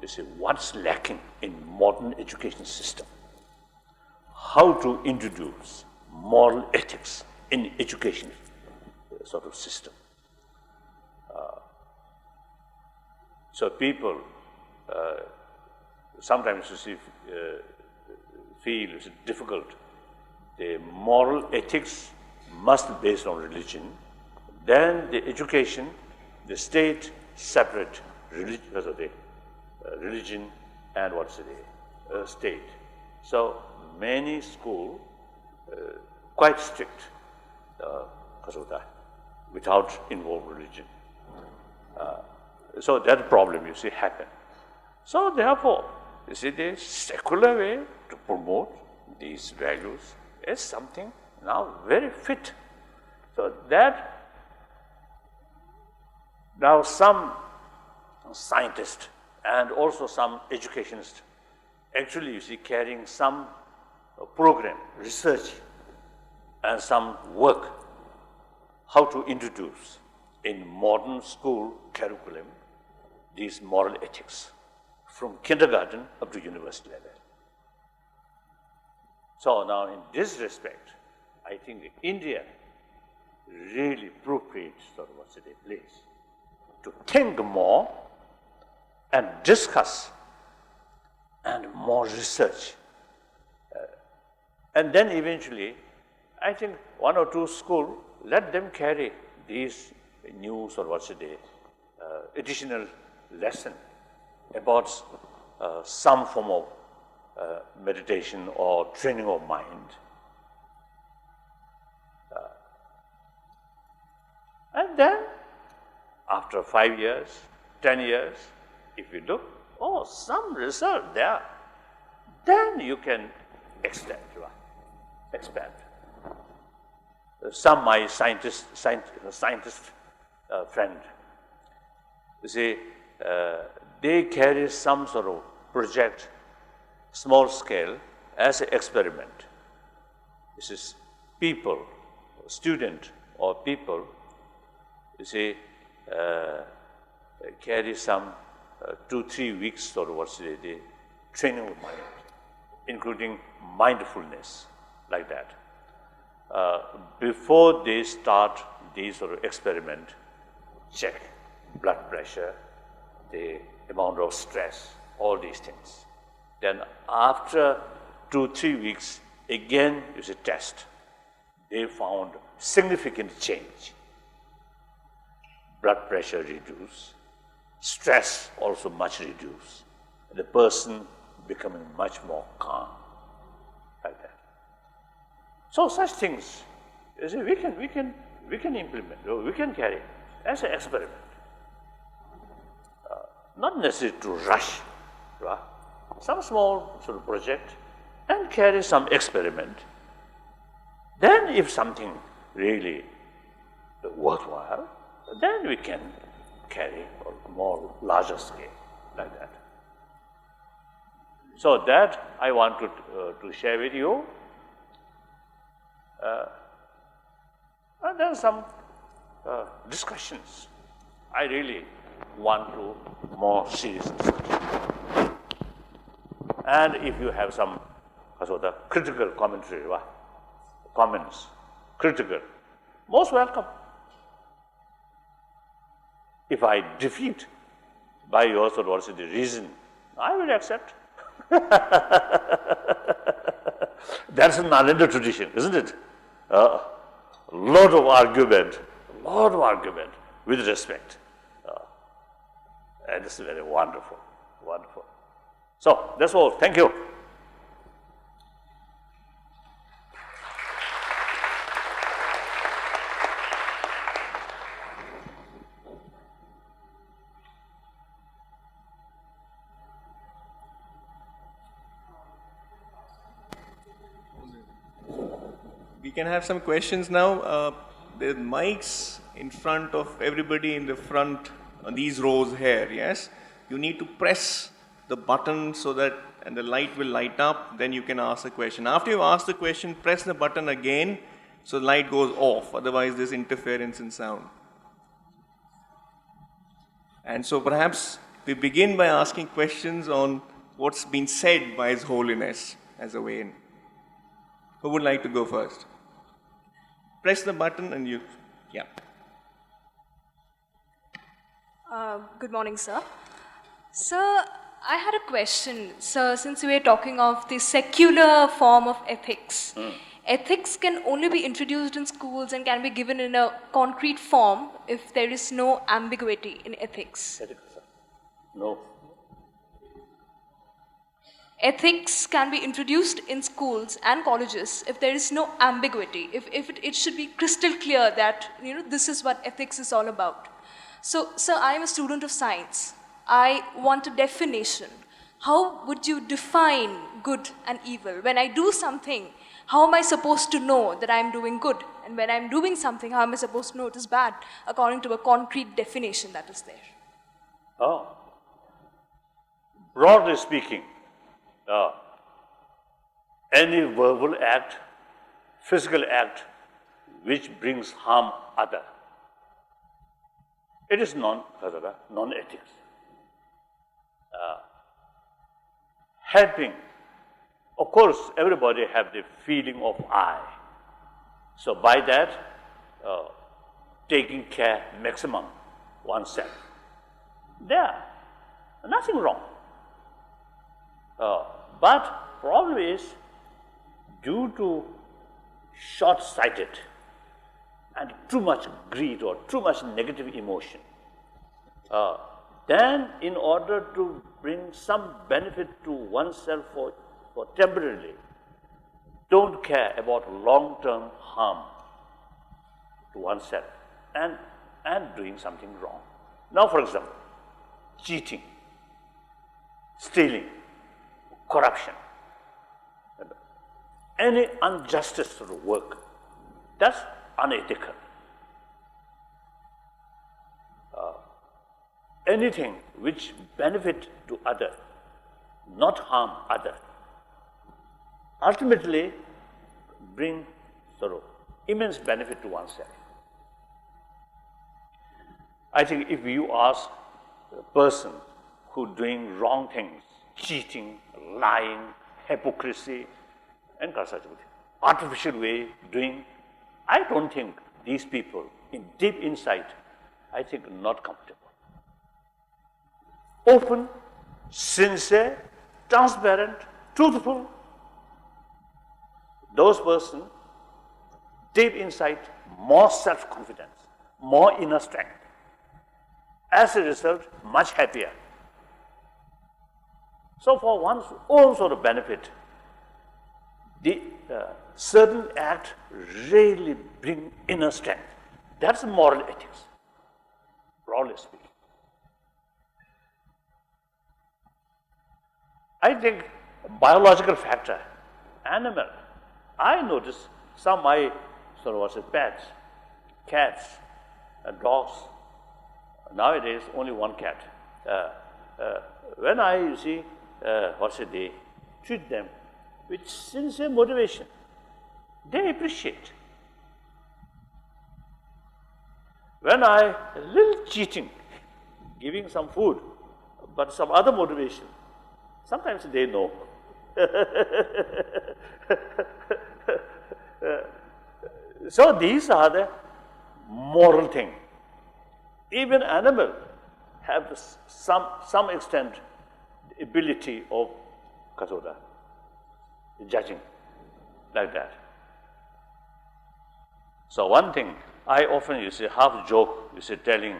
you see, what's lacking in modern education system, how to introduce moral ethics in education sort of system. So people sometimes you see feel it's difficult. The moral ethics must be based on religion. Then the education, the state separate religion and state. So many schools quite strict because of that, without involved religion. So that problem, you see, happen. So therefore, you see, the secular way to promote these values is something now very fit. So that Now some scientists and also some educationists actually, you see, carrying some program, research, and some work, how to introduce in modern school curriculum these moral ethics from kindergarten up to university level. So now in this respect, I think India really appropriate sort of what's a place to think more and discuss and more research. And then eventually, I think one or two schools, let them carry these new sort of what's a day, additional lesson about some form of meditation or training of mind. And then, after 5 years, 10 years, if you look, oh, some result there, then you can extend, right? Expand. Some my scientist friend, you see, they carry some sort of project, small scale, as an experiment. This is people, student or people, you see, carry some 2-3 weeks sort of what's the training of mind, including mindfulness, like that. Before they start these sort of experiment, check blood pressure, the amount of stress, all these things. Then after 2-3 weeks, again is a test. They found significant change. Blood pressure reduced, stress also much reduced, the person becoming much more calm, like that. So such things, you see, we can implement, we can carry as an experiment. Not necessary to rush, right? Some small sort of project and carry some experiment. Then if something really worthwhile, then we can carry a more larger scale, like that. So that I want to share with you. And then some discussions. I really want to more serious discussion. And if you have some sort of critical commentary, comments, critical, most welcome. If I defeat by your sort of what's the reason, I will accept. That's a Nalanda tradition, isn't it? Lot of argument with respect. And this is very wonderful, wonderful. So that's all. Thank you. We can have some questions now. There's mics in front of everybody in the front, these rows here, yes? You need to press the button so that, and the light will light up, then you can ask the question. After you ask the question, press the button again so the light goes off, otherwise there's interference in sound. And so perhaps we begin by asking questions on what's been said by His Holiness as a way in. Who would like to go first? Press the button and you, yeah. Good morning, sir. Sir, I had a question. Sir, since we are talking of the secular form of ethics, ethics can only be introduced in schools and can be given in a concrete form if there is no ambiguity in ethics. No. Ethics can be introduced in schools and colleges if there is no ambiguity, if it should be crystal clear that this is what ethics is all about. So, sir, I am a student of science. I want a definition. How would you define good and evil? When I do something, How am I supposed to know that I'm doing good? And when I'm doing something, how am I supposed to know it is bad according to a concrete definition that is there? Oh. Broadly speaking, any verbal act, physical act which brings harm other, it is non-ethics. Helping, of course, everybody have the feeling of I. So by that, taking care maximum oneself. There, nothing wrong. But problem is, due to short-sighted and too much greed or too much negative emotion, then in order to bring some benefit to oneself for temporarily, don't care about long-term harm to oneself and doing something wrong. Now, for example, cheating, stealing, corruption, any injustice sort of work, that's unethical. Anything which benefit to other, not harm other, ultimately bring sort of immense benefit to oneself. I think if you ask a person who doing wrong things, cheating, lying, hypocrisy, and artificial way doing, I don't think these people, in deep insight, I think not comfortable. Open, sincere, transparent, truthful. Those persons, deep insight, more self-confidence, more inner strength. As a result, much happier. So for one's own sort of benefit, the certain act really bring inner strength. That's moral ethics, broadly speaking. I think biological factor, animal. I notice some of my pets, cats, dogs. Nowadays, only one cat. When I they treat them with sincere motivation, they appreciate. When a little cheating, giving some food, but some other motivation, sometimes they know. So these are the moral thing. Even animal have some extent the ability of judging like that. So one thing I often half joke telling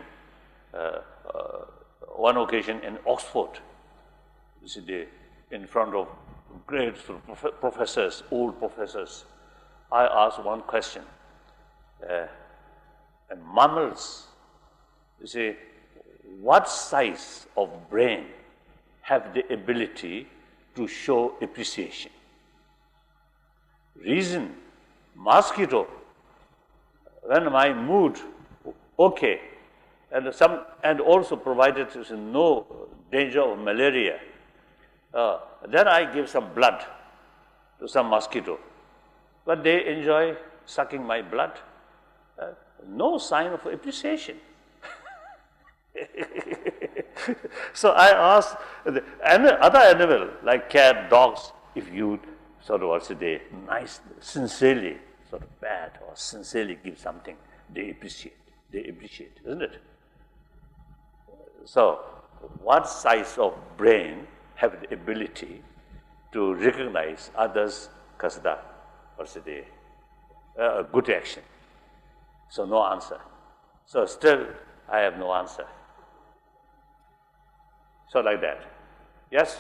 one occasion in Oxford, in front of great professors, old professors, I asked one question. And mammals, what size of brain have the ability to show appreciation? Reason, mosquito, when my mood okay, and also provided no danger of malaria, then I give some blood to some mosquito. But they enjoy sucking my blood. No sign of appreciation. So I asked the other animal like cat, dogs, if you nice, sincerely pat or sincerely give something, they appreciate, isn't it? So what size of brain have the ability to recognize others' good action? So no answer. So still I have no answer. So like that. Yes?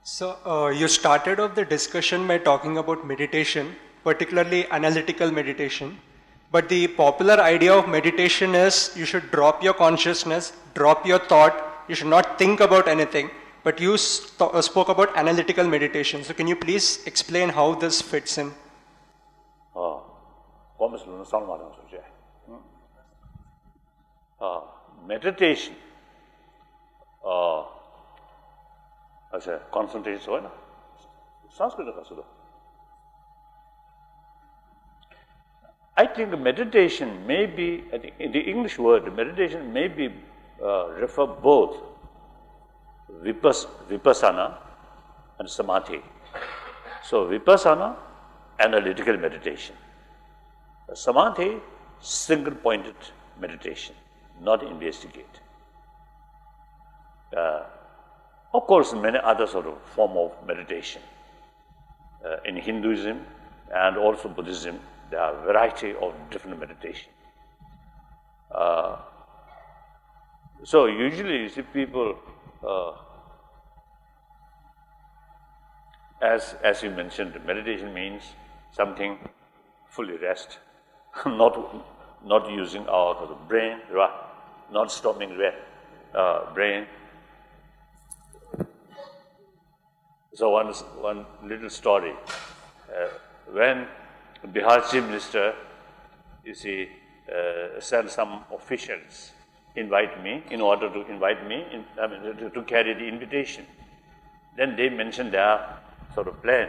So you started off the discussion by talking about meditation, particularly analytical meditation. But the popular idea of meditation is you should drop your consciousness, drop your thought, you should not think about anything. but you spoke about analytical meditation. So can you please explain how this fits in? Meditation, concentration, Sanskrit. I think meditation may be, I think in the English word, meditation may be refer both vipassana and samadhi. So vipassana, analytical meditation. Samadhi, single-pointed meditation, not investigate. Of course, many other sort of form of meditation. In Hinduism and also Buddhism, there are a variety of different meditation. So usually you see people, as you mentioned, meditation means something fully rest, not using our sort of brain, not stopping brain. So one little story. When Bihar Chief Minister, you see, sent some officials invite me in order to invite me to carry the invitation. Then they mentioned their sort of plan,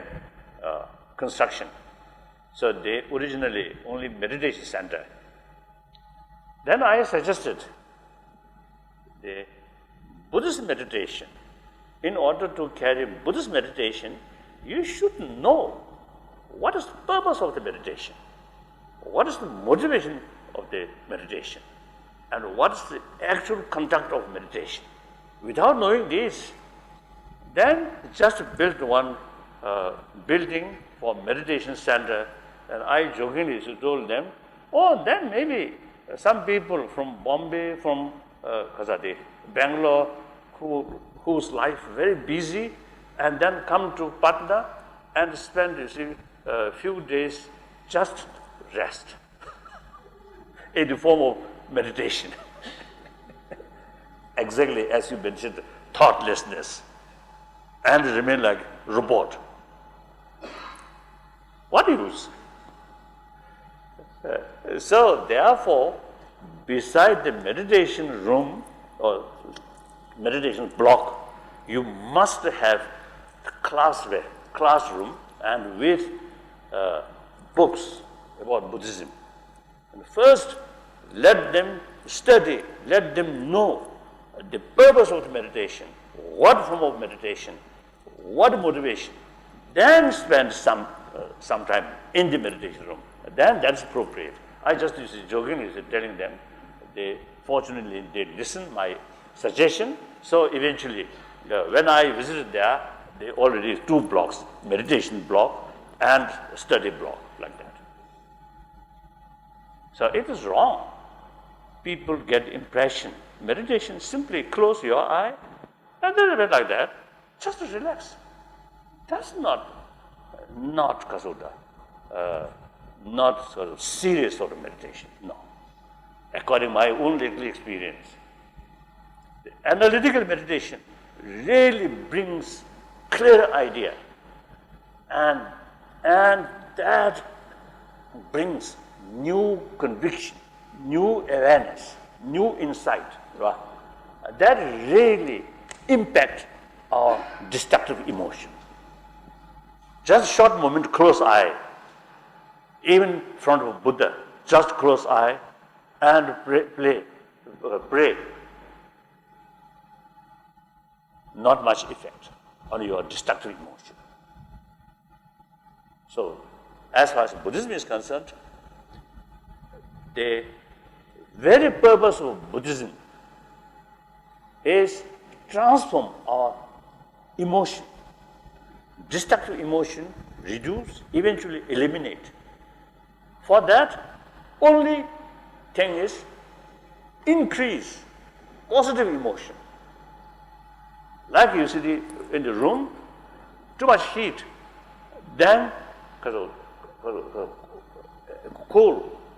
construction. So they originally only meditation center. Then I suggested the Buddhist meditation. In order to carry Buddhist meditation, you should know what is the purpose of the meditation, what is the motivation of the meditation, and what is the actual conduct of meditation. Without knowing this, then just build one building for meditation center, and I jokingly told them, oh, then maybe some people from Bombay, from Bangalore, whose life very busy, and then come to Patna and spend a few days just rest in the form of meditation. Exactly as you mentioned, thoughtlessness, and remain like robot. What use? So therefore, beside the meditation room or meditation block, you must have classroom and with books about Buddhism. And first, let them study, let them know the purpose of the meditation, what form of meditation, what motivation. Then spend some time in the meditation room. Then that's appropriate. I just jokingly telling them, fortunately they listened my suggestion. So eventually, when I visited there, they already 2 blocks, meditation block and study block, like that. So it is wrong. People get impression. Meditation, simply close your eye and then a bit like that, just to relax. That's not kasuda, not sort of serious sort of meditation, no. According to my own little experience, the analytical meditation really brings clear idea, and that brings new conviction, new awareness, new insight, right? That really impacts our destructive emotion. Just short moment, close eye, even in front of Buddha, just close eye and pray. Not much effect on your destructive emotion. So, as far as Buddhism is concerned, the very purpose of Buddhism is transform our emotion, destructive emotion, reduce, eventually eliminate. For that, only thing is increase positive emotion. Like you see in the room, too much heat, then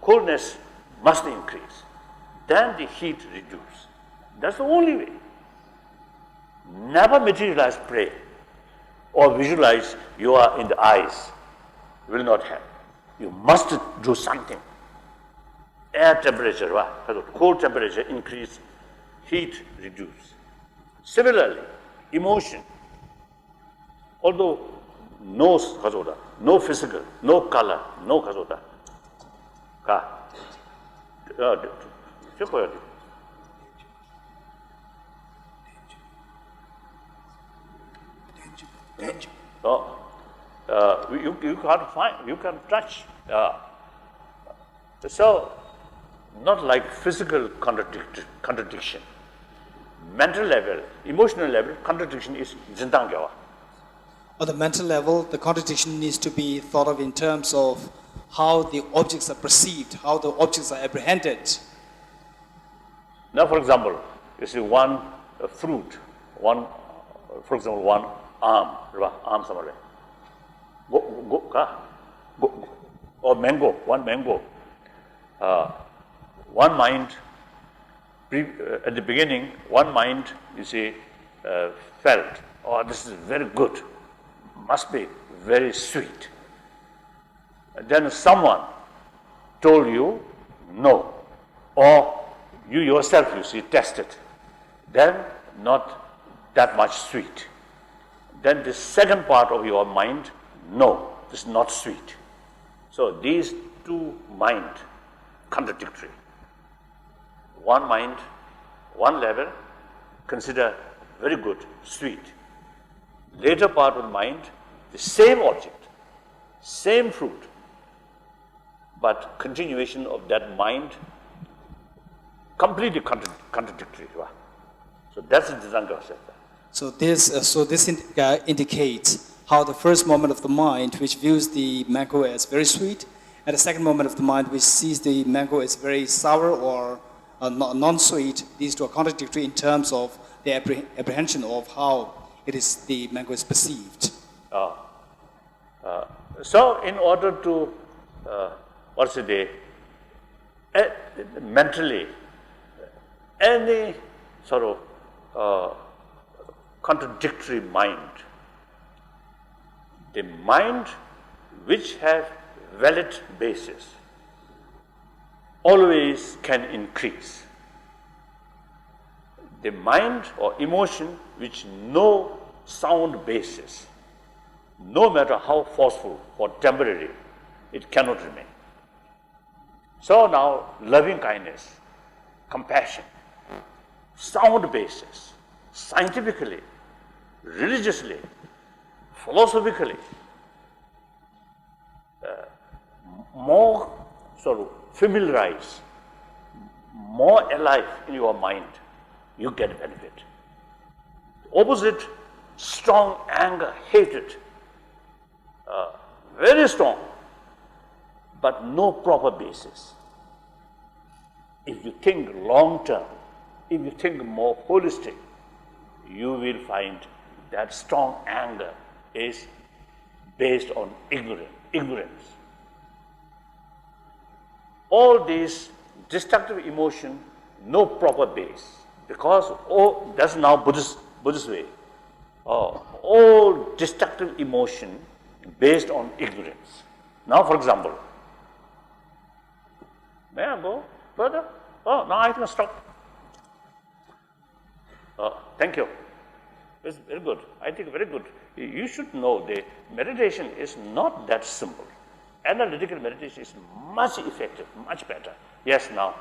coolness must increase. Then the heat reduce. That's the only way. Never materialize prayer or visualize you are in the eyes. Will not help. You must do something. Air temperature, cold temperature increase, heat reduce. Similarly, emotion, although no physical, no color, no kazoda. You can't find, you can touch. So, not like physical contradiction. Mental level, emotional level, contradiction is zindangyawa. On the mental level, the contradiction needs to be thought of in terms of how the objects are perceived, how the objects are apprehended. Now, for example, you see one fruit, for example, one arm somewhere. Or mango, one mango. One mind, at the beginning, one mind, you see, felt, oh, this is very good, must be very sweet. And then someone told you no, or you yourself, you see, tested, then not that much sweet. Then the second part of your mind, no, this is not sweet. So these two mind contradictory. One mind, one level, consider very good, sweet. Later part of the mind, the same object, same fruit, but continuation of that mind, completely contradictory. So that's the Dzanga said. So this indicates how the first moment of the mind, which views the mango as very sweet, and the second moment of the mind, which sees the mango as very sour or non-sweet, these two are contradictory in terms of the apprehension of how the mango is perceived. So, in order to, mentally, any sort of contradictory mind, the mind which have valid basis always can increase. The mind or emotion which no sound basis, no matter how forceful or temporary, it cannot remain. So now, loving kindness, compassion, sound basis, scientifically, religiously, philosophically, more sort of familiarized, more alive in your mind, you get benefit. Opposite, strong anger, hatred, very strong, but no proper basis. If you think long term, if you think more holistic, you will find that strong anger is based on ignorance. All these destructive emotion, no proper base, because that's now Buddhist way. All destructive emotion based on ignorance. Now, for example, may I go further? Oh, now I can stop. Thank you. It's very good. I think very good. You should know the meditation is not that simple. Analytical meditation is much effective, much better. Yes, now.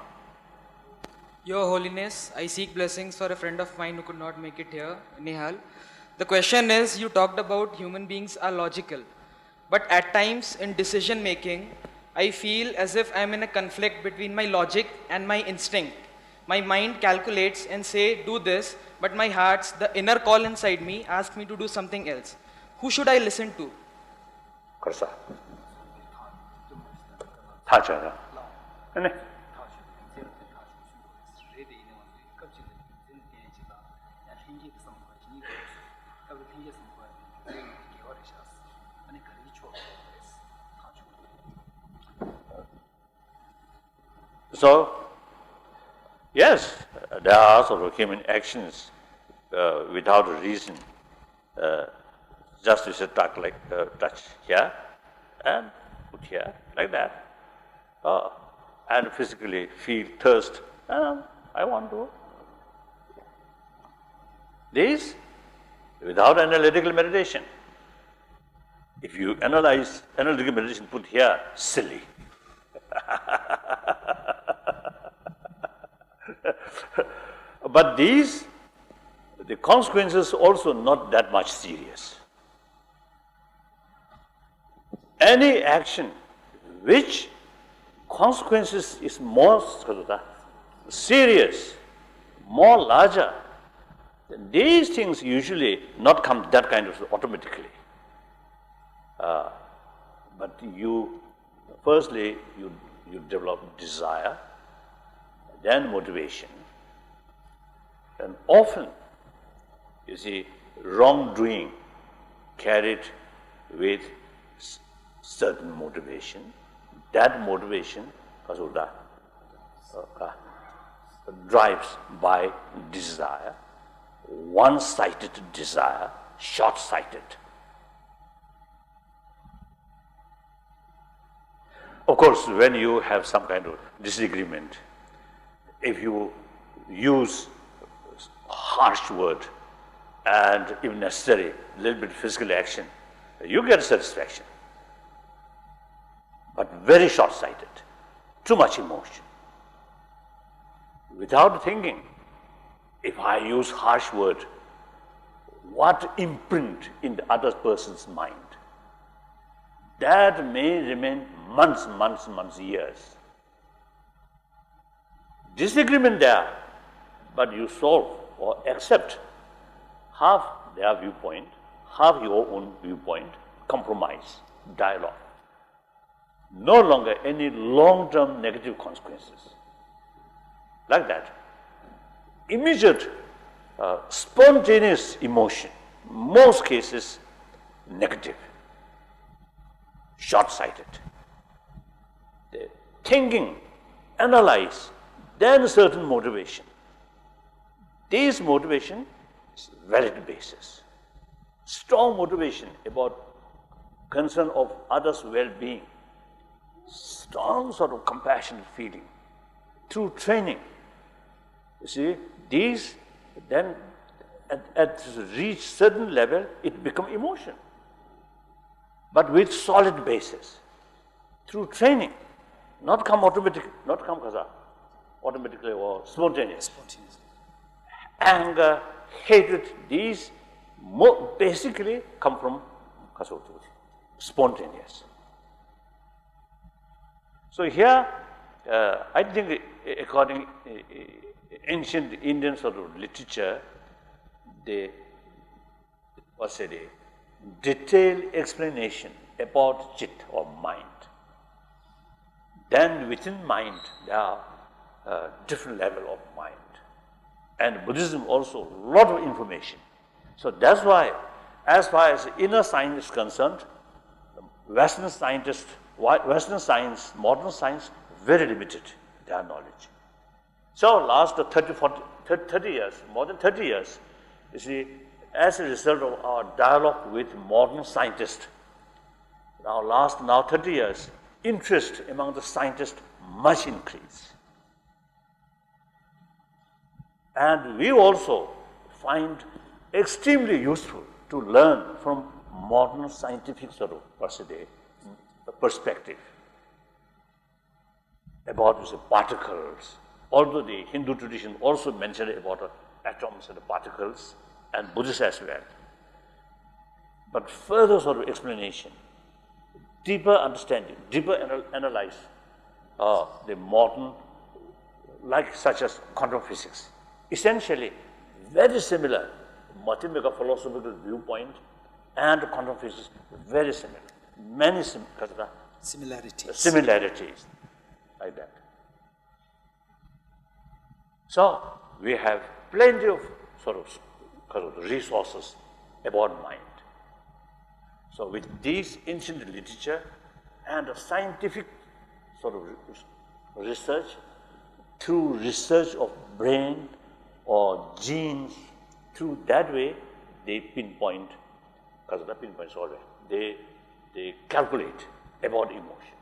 Your Holiness, I seek blessings for a friend of mine who could not make it here, Nihal. The question is, you talked about human beings are logical, but at times in decision making, I feel as if I'm in a conflict between my logic and my instinct. My mind calculates and say, do this, but my heart's, the inner call inside me, asks me to do something else. Who should I listen to? Karsa. Thacha. So, yes, there are sort of human actions without a reason, just as a touch here and put here, like that, and physically feel thirst, I want to. This, without analytical meditation. If you analyze analytical meditation, put here, silly. But the consequences also not that much serious. Any action which consequences is more serious, more larger, then these things usually not come that kind of automatically. But firstly, you develop desire, then motivation. And often, you see, wrongdoing carried with certain motivation. That motivation drives by desire, one-sided desire, short-sighted. Of course, when you have some kind of disagreement, if you use harsh word and if necessary, a little bit physical action, you get satisfaction. But very short-sighted, too much emotion. Without thinking, if I use harsh word, what imprint in the other person's mind? That may remain months, years. Disagreement there, but you solve or accept half their viewpoint, half your own viewpoint, compromise, dialogue. No longer any long-term negative consequences. Like that. Immediate, spontaneous emotion, most cases negative, short-sighted. The thinking, analyze, then certain motivation. This motivation is valid basis. Strong motivation about concern of others' well-being. Strong sort of compassionate feeling. Through training, you see, these then at reach certain level, it become emotion. But with solid basis. Through training, not come automatically or spontaneous. Anger, hatred, these basically come from spontaneous. So here, I think according ancient Indian sort of literature, they detailed explanation about chit or mind. Then within mind, there are different level of mind. And Buddhism also, a lot of information. So that's why, as far as inner science is concerned, Western science, modern science, very limited, their knowledge. So last 30 years, more than 30 years, you see, as a result of our dialogue with modern scientists, now 30 years, interest among the scientists much increased. And we also find extremely useful to learn from modern scientific sort of perspective about the particles. Although the Hindu tradition also mentioned about atoms and particles, and Buddhist as well. But further sort of explanation, deeper understanding, deeper analyze the modern, like such as quantum physics. Essentially, very similar mathematical philosophical viewpoint and quantum physics, very similar. Many similarities, like that. So, we have plenty of sort of resources about mind. So, with these ancient literature and scientific sort of research, through research of brain or genes, through that way, they pinpoint, because the pinpoint is always, they calculate about emotion,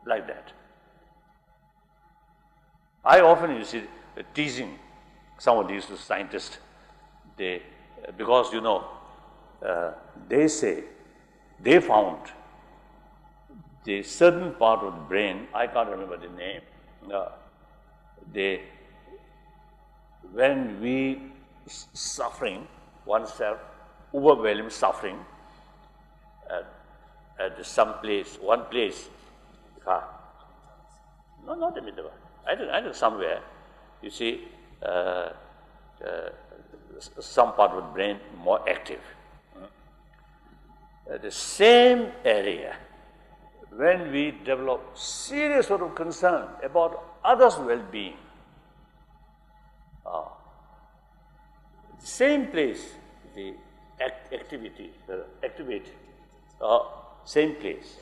like that. I often, you see, teasing some of these scientists, because they say, they found the certain part of the brain, I can't remember the name, when we suffering oneself, overwhelming suffering at some place, one place, no, not in the middle, I think somewhere, you see, some part of the brain more active. The same area, when we develop serious sort of concern about others' well-being, same place, the activate, same place.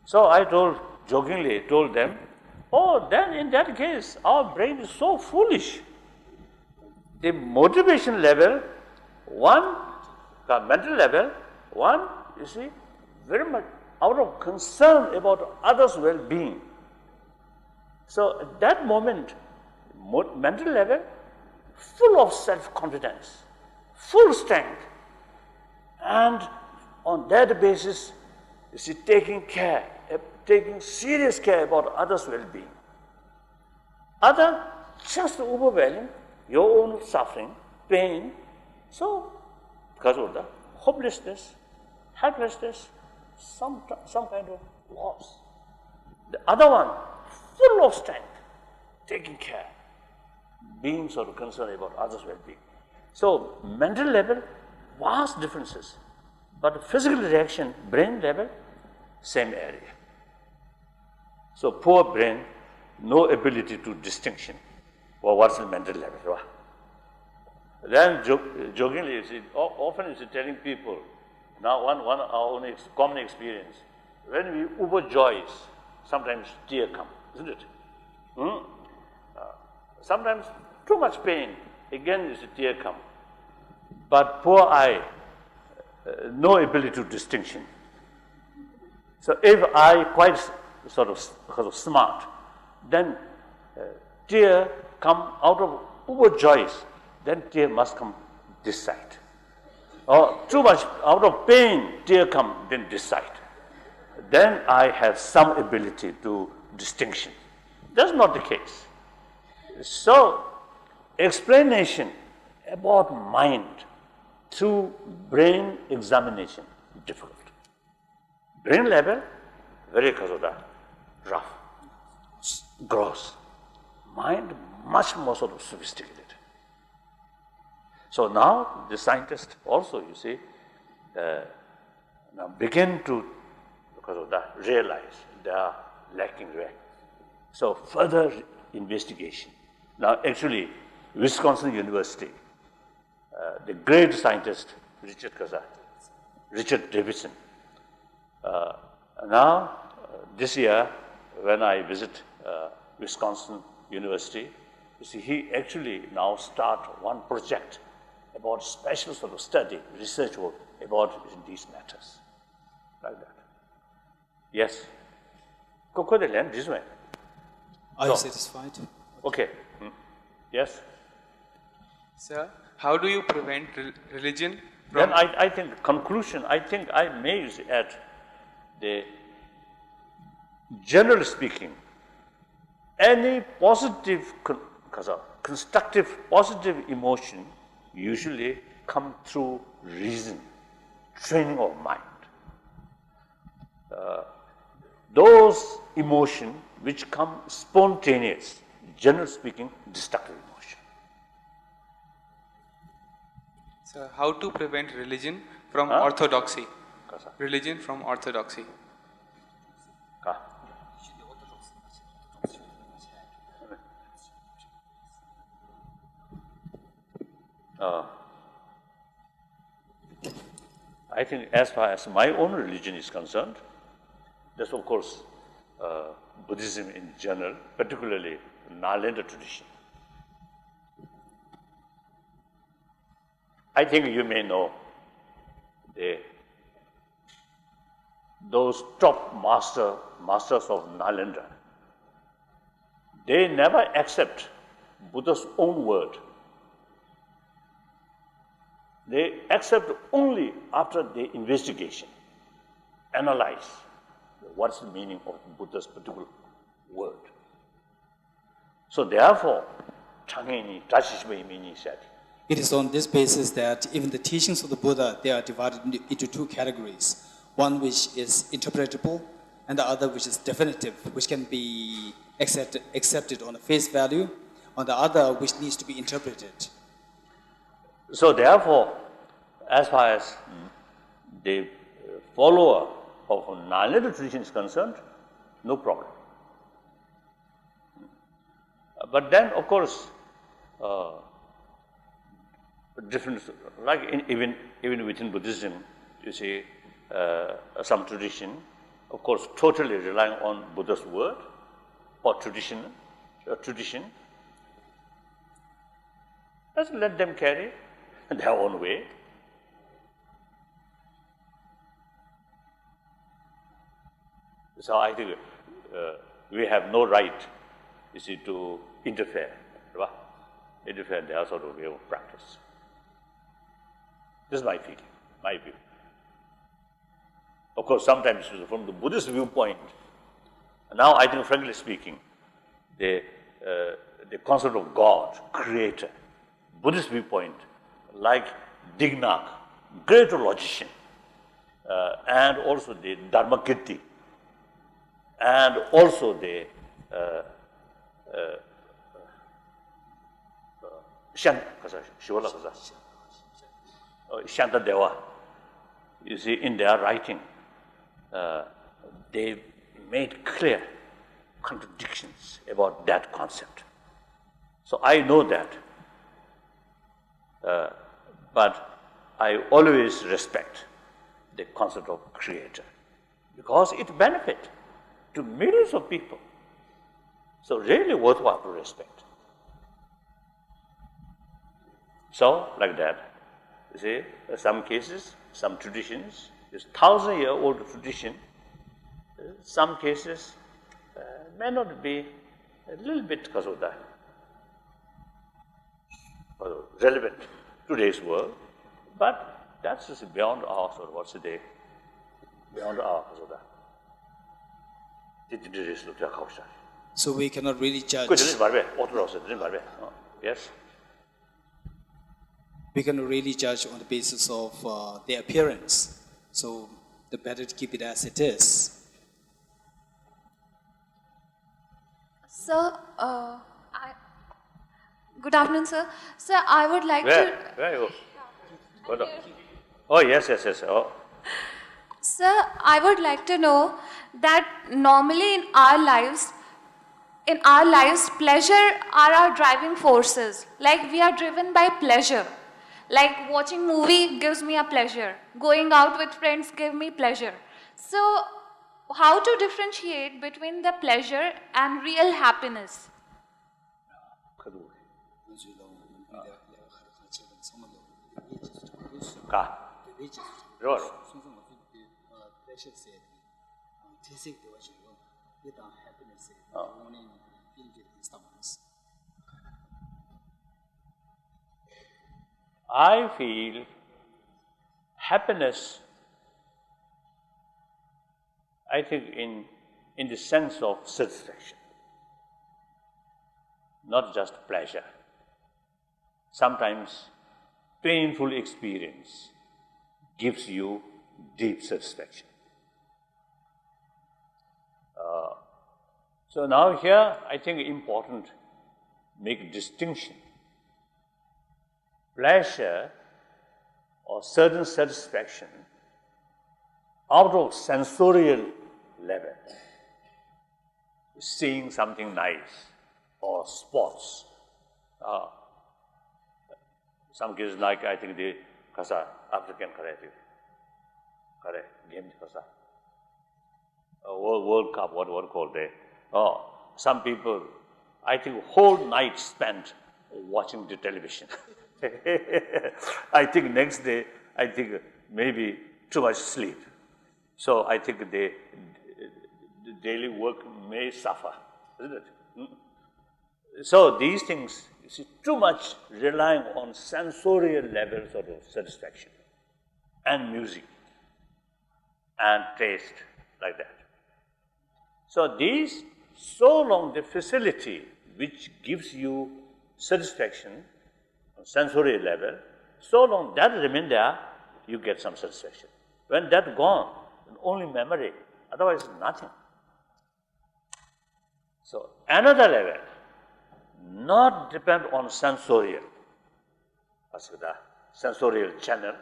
So I jokingly told them, oh, then in that case, our brain is so foolish. The motivation level, one, the mental level, one, you see, very much out of concern about others' well-being. So at that moment, mental level, full of self-confidence, full strength, and on that basis, you see, taking serious care about others' well-being. Other, just overwhelming your own suffering, pain, so because of the hopelessness, helplessness, some kind of loss. The other one, full of strength, taking care, being sort of concerned about others' well-being. So mental level, vast differences, but physical reaction, brain level, same area. So poor brain, no ability to distinction. Well, what's the mental level? Then jokingly, you see, often you see telling people, now one our own common experience, when we overjoy, sometimes tear come, isn't it? Sometimes too much pain, again you see tear come. But poor eye, no ability to distinction. So if I quite sort of smart, then tear come out of overjoy, then tear must come this side. Or too much out of pain, tear come then this side. Then I have some ability to distinction. That's not the case. So explanation about mind through brain examination, difficult. Brain level, very rough, gross. Mind, much more sort of sophisticated. So now the scientists also, you see, now begin to, because of that, realize they are lacking there. So further investigation. Now actually, Wisconsin University, the great scientist, Richard Davidson. Now, this year, when I visit Wisconsin University, you see, he actually now start one project about special sort of study, research work about these matters, like that. Yes. This way. Are So, you satisfied? Okay. Yes. Sir, how do you prevent religion from... Then I think conclusion, I think I may add the, generally speaking, any positive, constructive, positive emotion usually come through reason, training of mind. Those emotions which come spontaneous, generally speaking, destructive emotion. Sir, how to prevent religion from orthodoxy? Religion from orthodoxy. I think as far as my own religion is concerned, that's of course Buddhism in general, particularly Nalanda tradition. I think you may know those top masters of Nalanda. They never accept Buddha's own word. They accept only after the investigation, analyze what's the meaning of Buddha's particular word. So therefore, it is on this basis that even the teachings of the Buddha, they are divided into two categories. One which is interpretable, and the other which is definitive, which can be accepted on a face value, on the other which needs to be interpreted. So therefore, as far as the follower of Nalanda tradition is concerned, no problem. But then, of course, different, like even within Buddhism, you see, some tradition, of course, totally relying on Buddha's word or tradition. Let's let them carry their own way. So I think we have no right, you see, to interfere. Right? Interfere in their sort of way of practice. This is my feeling, my view. Of course, sometimes from the Buddhist viewpoint, now I think, frankly speaking, the concept of God, creator, Buddhist viewpoint, like Dignac, great logician, and also the Dharmakirti, and also the Shantadeva, you see, in their writing, they made clear contradictions about that concept. So I know that, but I always respect the concept of creator because it benefits to millions of people. So really worthwhile to respect. So, like that, you see, some cases, some traditions, this 1,000-year-old tradition, some cases may not be a little bit because of that, relevant to today's world, but that's just beyond our sort of what's the day, beyond our because of that. So we cannot really judge. Yes. We cannot really judge on the basis of their appearance. So the better to keep it as it is. Sir, good afternoon, sir. Sir, I would like to. Where you go? Oh, yes. Oh. Sir, I would like to know that normally in our lives, pleasure are our driving forces. Like we are driven by pleasure. Like watching movie gives me a pleasure. Going out with friends give me pleasure. So, how to differentiate between the pleasure and real happiness? I feel happiness, I think in the sense of satisfaction, not just pleasure. Sometimes painful experience gives you deep satisfaction. So now here, I think important make a distinction. Pleasure or certain satisfaction out of sensorial level, seeing something nice or sports. Some cases like I think the Kasa, African Karate game Kasa. World Cup, what called they? Some people, I think whole night spent watching the television. I think next day, I think maybe too much sleep. So I think the daily work may suffer, isn't it? So these things, you see, too much relying on sensorial levels of satisfaction and music and taste, like that. So these, so long the facility which gives you satisfaction on sensorial level, so long that remain there, you get some satisfaction. When that gone, only memory, otherwise nothing. So another level, not depend on sensorial, the sensorial channel,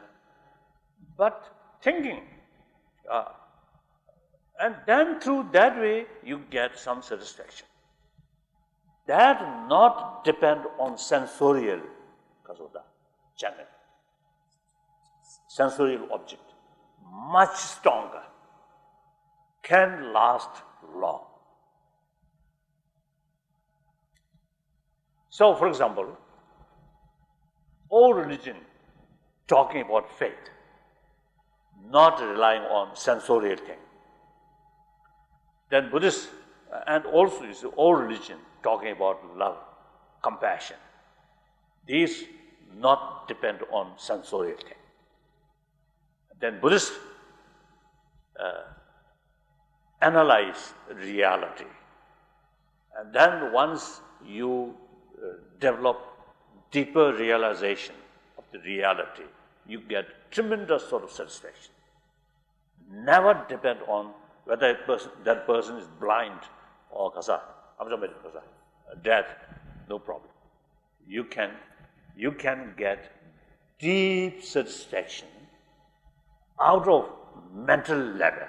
but thinking. And then through that way, you get some satisfaction. That not depend on sensorial channel, sensorial object, much stronger, can last long. So, for example, all religion talking about faith, not relying on sensorial thing. Then Buddhist, and also is all religion talking about love, compassion. These not depend on sensorial thing. Then Buddhists analyze reality. And then once you develop deeper realization of the reality, you get tremendous sort of satisfaction. Never depend on whether that person is blind or deaf, no problem. You can get deep satisfaction out of mental level.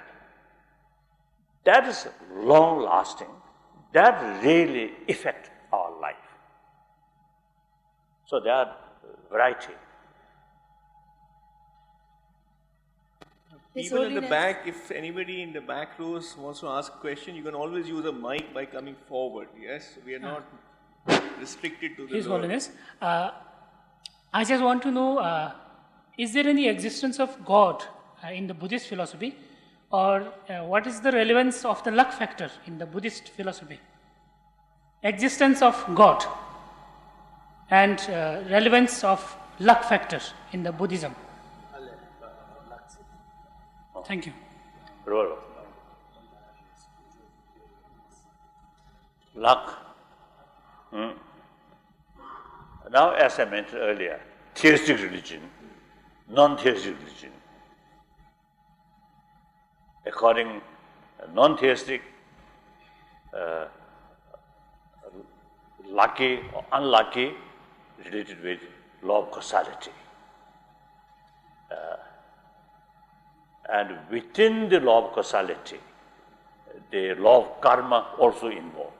That is long lasting. That really affects our life. So there are variety. People in the back, if anybody in the back rows wants to ask a question, you can always use a mic by coming forward. Yes, we are not restricted to the His Holiness, I just want to know, is there any existence of God in the Buddhist philosophy, or what is the relevance of the luck factor in the Buddhist philosophy? Existence of God and relevance of luck factor in the Buddhism. Thank you. Luck. Now, as I mentioned earlier, theistic religion, non-theistic religion. According non-theistic, lucky or unlucky related with law of causality. And within the law of causality, the law of karma also involved.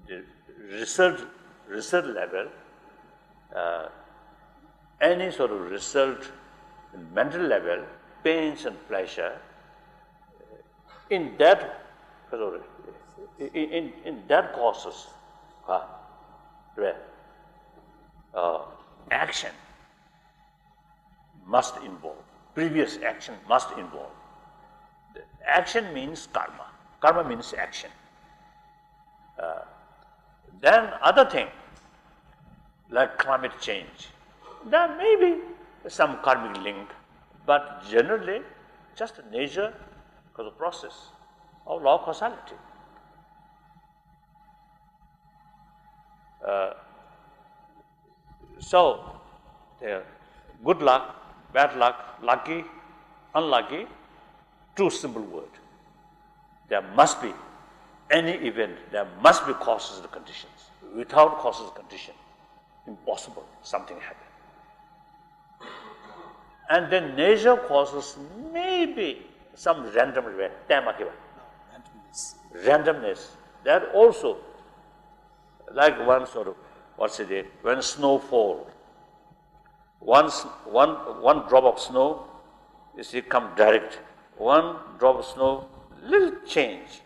The result level, any sort of result in mental level, pains and pleasure, in that causes action must involve, previous action must involve. The action means karma, karma means action. Then other thing, like climate change, there may be some karmic link, but generally just nature because of process of law of causality. So, good luck, bad luck, lucky, unlucky, two simple word. There must be any event, there must be causes and conditions. Without causes and condition, impossible, something happen. And then nature causes maybe some random event, randomness. That also, like one sort of, when snow falls, one drop of snow, you see, come direct. One drop of snow, little change.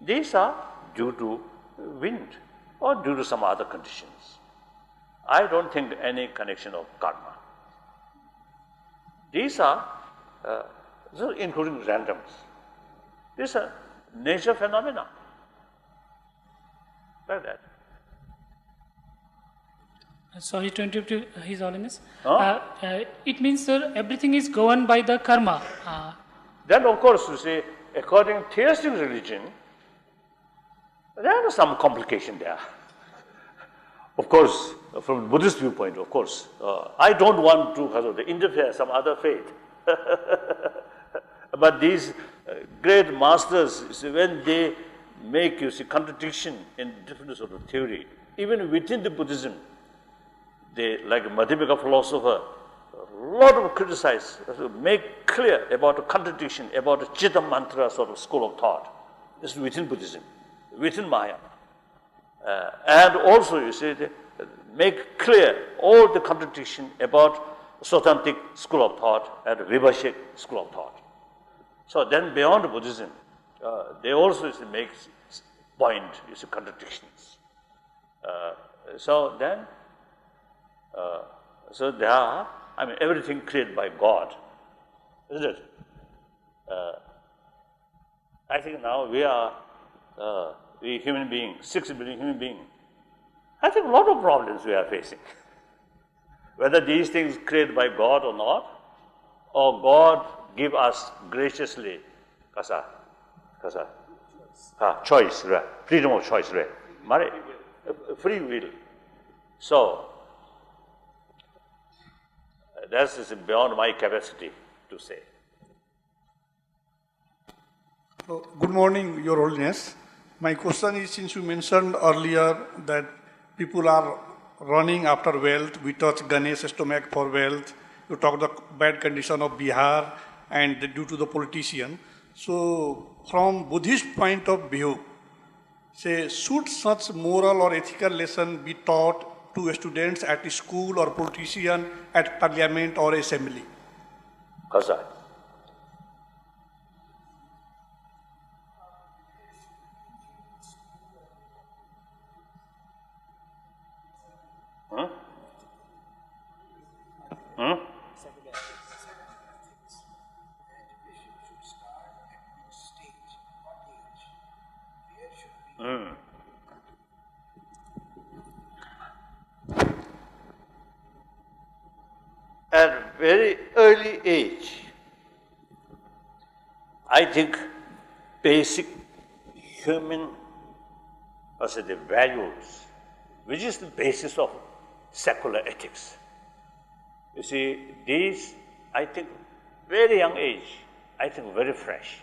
These are due to wind. or due to some other conditions. I don't think any connection of karma. These are, including randoms, these are nature phenomena, like that. Sorry to interrupt you, His Holiness. Huh? It means, sir, everything is governed by the karma. Then, of course, you see, according to theistic religion, there is some complication there. Of course, from Buddhist viewpoint, of course, I don't want to interfere some other faith. But these great masters, you see, when they make, you see, contradiction in different sort of theory, even within the Buddhism, they, like a Madhyamika philosopher, a lot of criticize, make clear about the contradiction, about the Chitta Mantra sort of school of thought. This is within Buddhism, within Mahayana. And also, you see, they make clear all the contradiction about Sautantic school of thought and Vibhashik school of thought. So then beyond Buddhism, they also, you see, make point, you see, contradictions. So then, so there are, everything created by God, isn't it? I think now we human beings, 6 billion human beings, I think a lot of problems we are facing. Whether these things created by God or not, or God give us graciously, choice, right? Freedom of choice, right? Free will. So, that is beyond my capacity to say. Good morning, Your Holiness. My question is, since you mentioned earlier that people are running after wealth, we touch Ganesh's stomach for wealth, you talk the bad condition of Bihar and due to the politician. So, from Buddhist point of view, say, should such moral or ethical lesson be taught to students at school or politician at parliament or assembly? Causality. At very early age, I think basic human, the values, which is the basis of secular ethics. You see, these, I think, very young age, I think very fresh.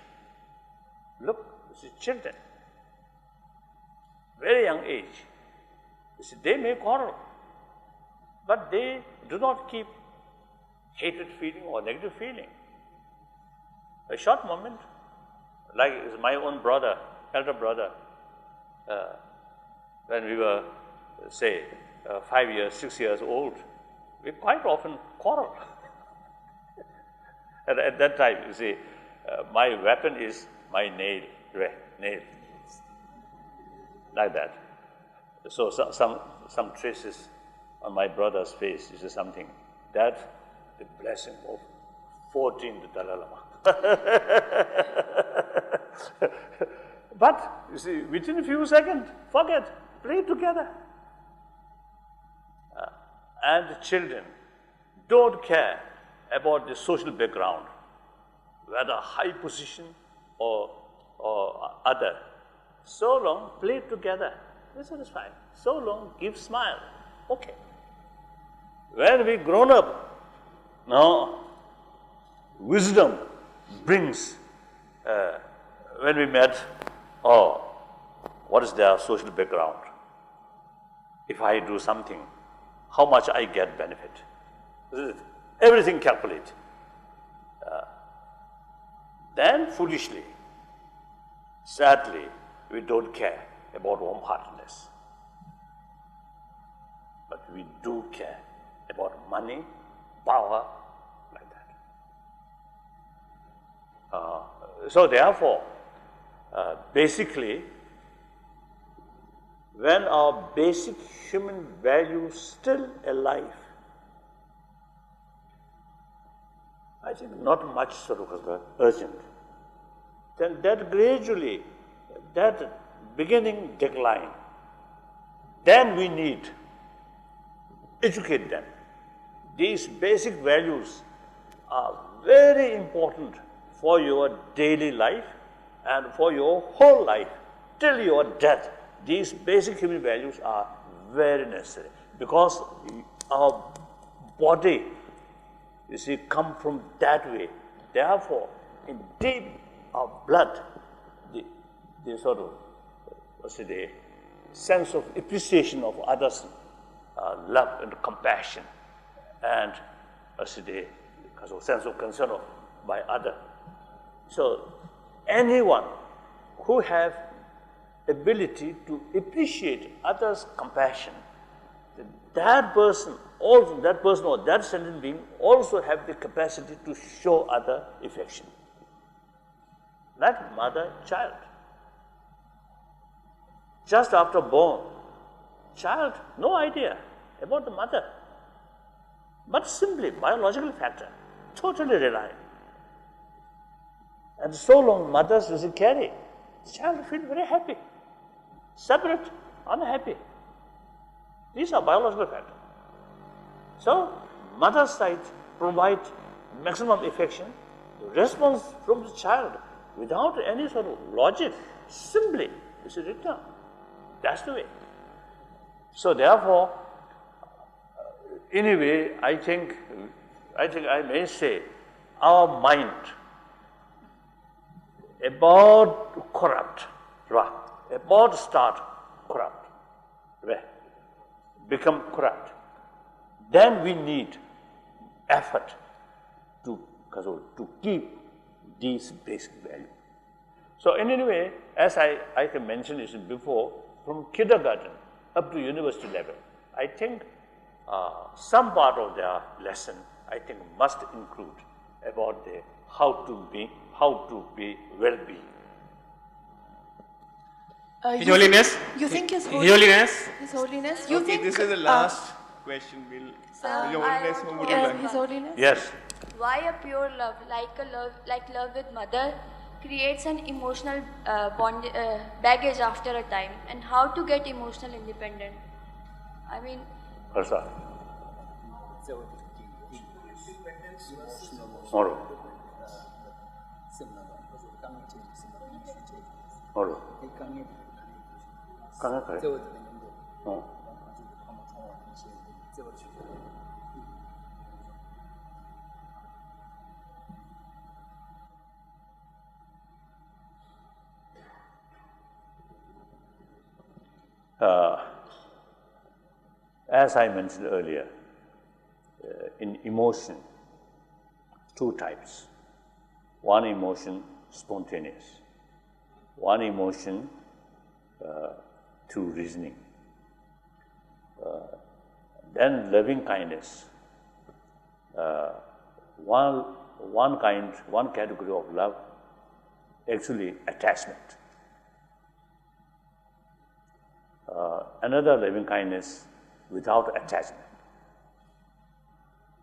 Look, you see, children, very young age, you see, they may quarrel, but they do not keep hatred feeling or negative feeling. A short moment, like my own brother, elder brother, when we were, say, 5 years, 6 years old, we quite often quarrel. And at that time, you see, my weapon is my nail, like that. So some traces on my brother's face, you see, something that the blessing of 14th Dalai Lama. But, you see, within a few seconds, forget, play together. And the children don't care about the social background, whether high position or other. So long, play together. This is fine. So long, give smile. Okay. When we grown up, now, wisdom brings, when we met, what is their social background? If I do something, how much I get benefit? Everything calculate. Then foolishly, sadly, we don't care about warm-heartedness. But we do care about money, power, like that. So therefore, basically, when our basic human values still alive, I think not much sort of urgent, then that gradually, that beginning decline, then we need educate them. These basic values are very important for your daily life and for your whole life till your death. These basic human values are very necessary because our body, you see, come from that way. Therefore, in deep our blood, the sort of, the sense of appreciation of others, love and compassion, and the sense of concern by other. So, anyone who have ability to appreciate others' compassion, that person or that sentient being also have the capacity to show other affection. Like mother, child. Just after born, child, no idea about the mother, but simply biological factor, totally reliant. And so long mothers doesn't carry, child feel very happy, separate, unhappy. These are biological factors. So, mother's side provide maximum affection, the response from the child without any sort of logic, simply is a return. That's the way. So therefore, anyway, I think I may say our mind about corrupt, about start corrupt, become corrupt. Then we need effort to keep these basic values. So in any way, as I can mention this before, from kindergarten up to university level, I think some part of their lesson, I think, must include about the how to be well-being. His Holiness. You think His Holiness. His Holiness. You Okay, think this is the last question. Will Your Holiness, whom would you like? His Holiness. Yes. Why a pure love, like love with mother, creates an emotional baggage after a time, and how to get emotional independent? I mean, Prasad. Moro. Moro. As I mentioned earlier, in emotion, two types. One emotion, spontaneous. One emotion, through reasoning. Then loving kindness. One category of love, actually attachment. Another loving kindness without attachment.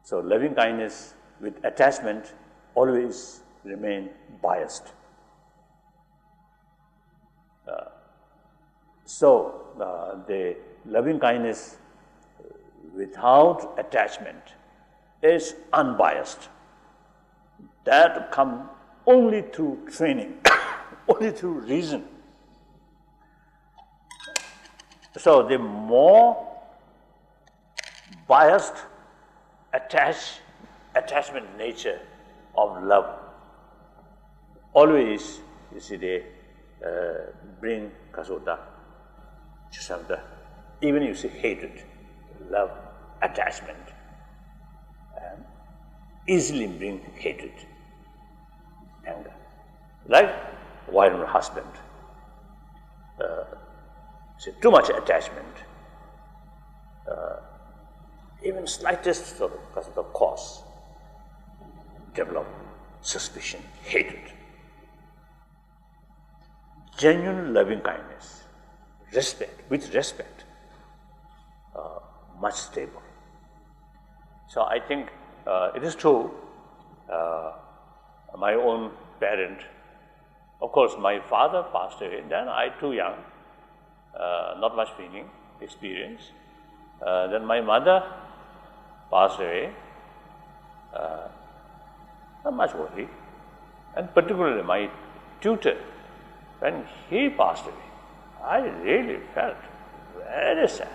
So loving kindness with attachment always remain biased. The loving kindness without attachment is unbiased. That comes only through training, only through reason. So the more biased, attachment nature of love, always, you see, they bring kasota, chisanda, even you see hatred, love, attachment, and easily bring hatred, anger. Like wife and husband. Too much attachment, even slightest sort of cause, develop suspicion, hatred. Genuine loving kindness, with respect, much stable. So I think it is true, my own parent, of course my father passed away, then I too young, not much feeling, experience. Then my mother passed away, not much worry. And particularly my tutor, when he passed away, I really felt very sad.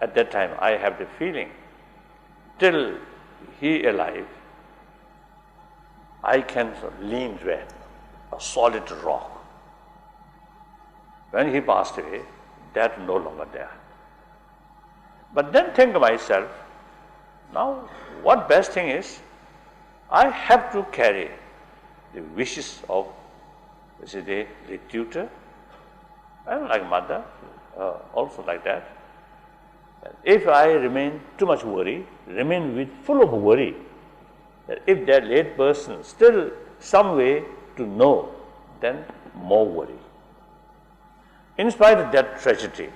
At that time, I have the feeling, till he alive, I can lean to a solid rock. When he passed away, that no longer there. But then think to myself, now what best thing is, I have to carry the wishes of, the tutor, and like mother, also like that. If I remain too much worry, full of worry, that if that late person still some way to know, then more worry. In spite of that tragedy,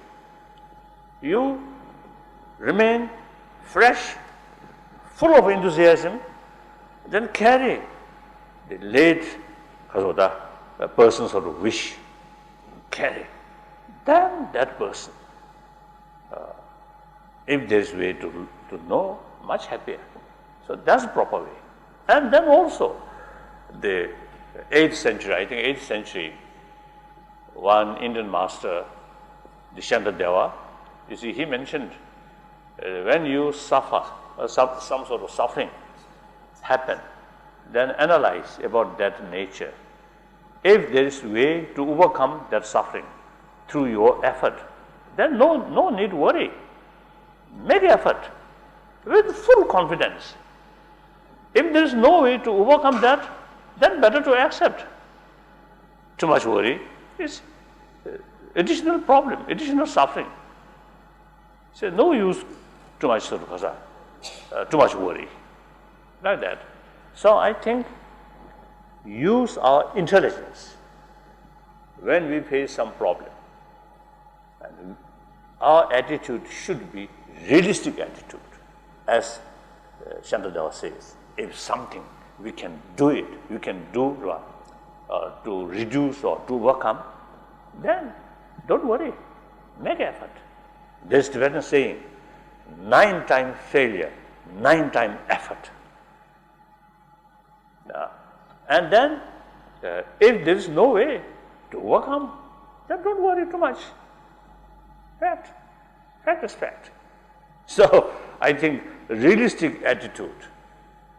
you remain fresh, full of enthusiasm, then carry the late person's sort of wish, carry. Then that person, if there is way to know, much happier. So that's the proper way. And then also, the 8th century, I think 8th century, one Indian master, Deva, you see, he mentioned, when you suffer, some sort of suffering happen, then analyze about that nature. If there is way to overcome that suffering through your effort, then no need worry. Make effort with full confidence. If there is no way to overcome that, then better to accept. Too much worry is additional problem, additional suffering. So no use too much too much worry, like that. So I think use our intelligence when we face some problem. And our attitude should be realistic attitude, as Shantadeva says. If something we can do it, we can do to reduce or to overcome, then don't worry, make effort. There's Tibetan saying, 9 times failure, 9 times effort. And then, if there is no way to overcome, then don't worry too much. Fact is fact. So, I think realistic attitude,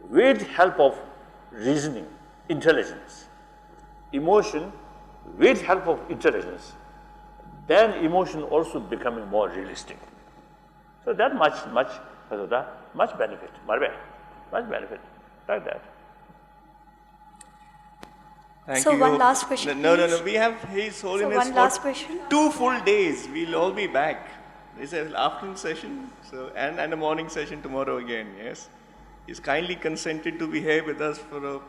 with help of reasoning, intelligence, emotion, with help of intelligence, then emotion also becoming more realistic. So that much benefit, much benefit, like that. Thank So you. one last question, No. please. We have His Holiness one last question. 2 full days. We'll all be back. There's an afternoon session, and a morning session tomorrow again. Yes, he's kindly consented to be here with us for a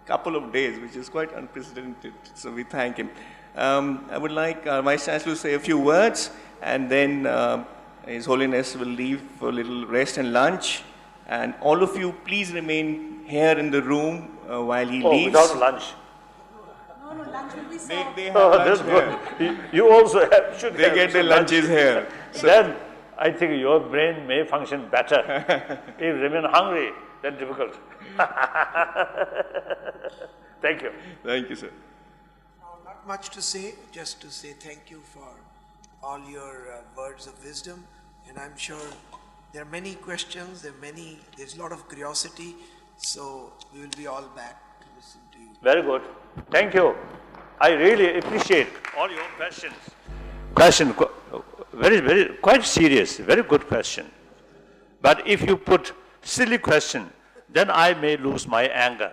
couple of days, which is quite unprecedented. So we thank him. I would like Vice Chancellor to say a few words, and then His Holiness will leave for a little rest and lunch. And all of you, please remain here in the room while he leaves. Without lunch. No, lunch will be They have That's lunch here. good. You also should They have get their some lunches here. So Then I think your brain may function better. If you remain hungry, then difficult. Thank you. Thank you, sir. Not much to say, just to say thank you for all your words of wisdom, and I'm sure there are many questions, there's a lot of curiosity, so we will be all back to listen to you. Very good. Thank you. I really appreciate all your questions. Very, quite serious, very good question. But if you put silly question, then I may lose my anger.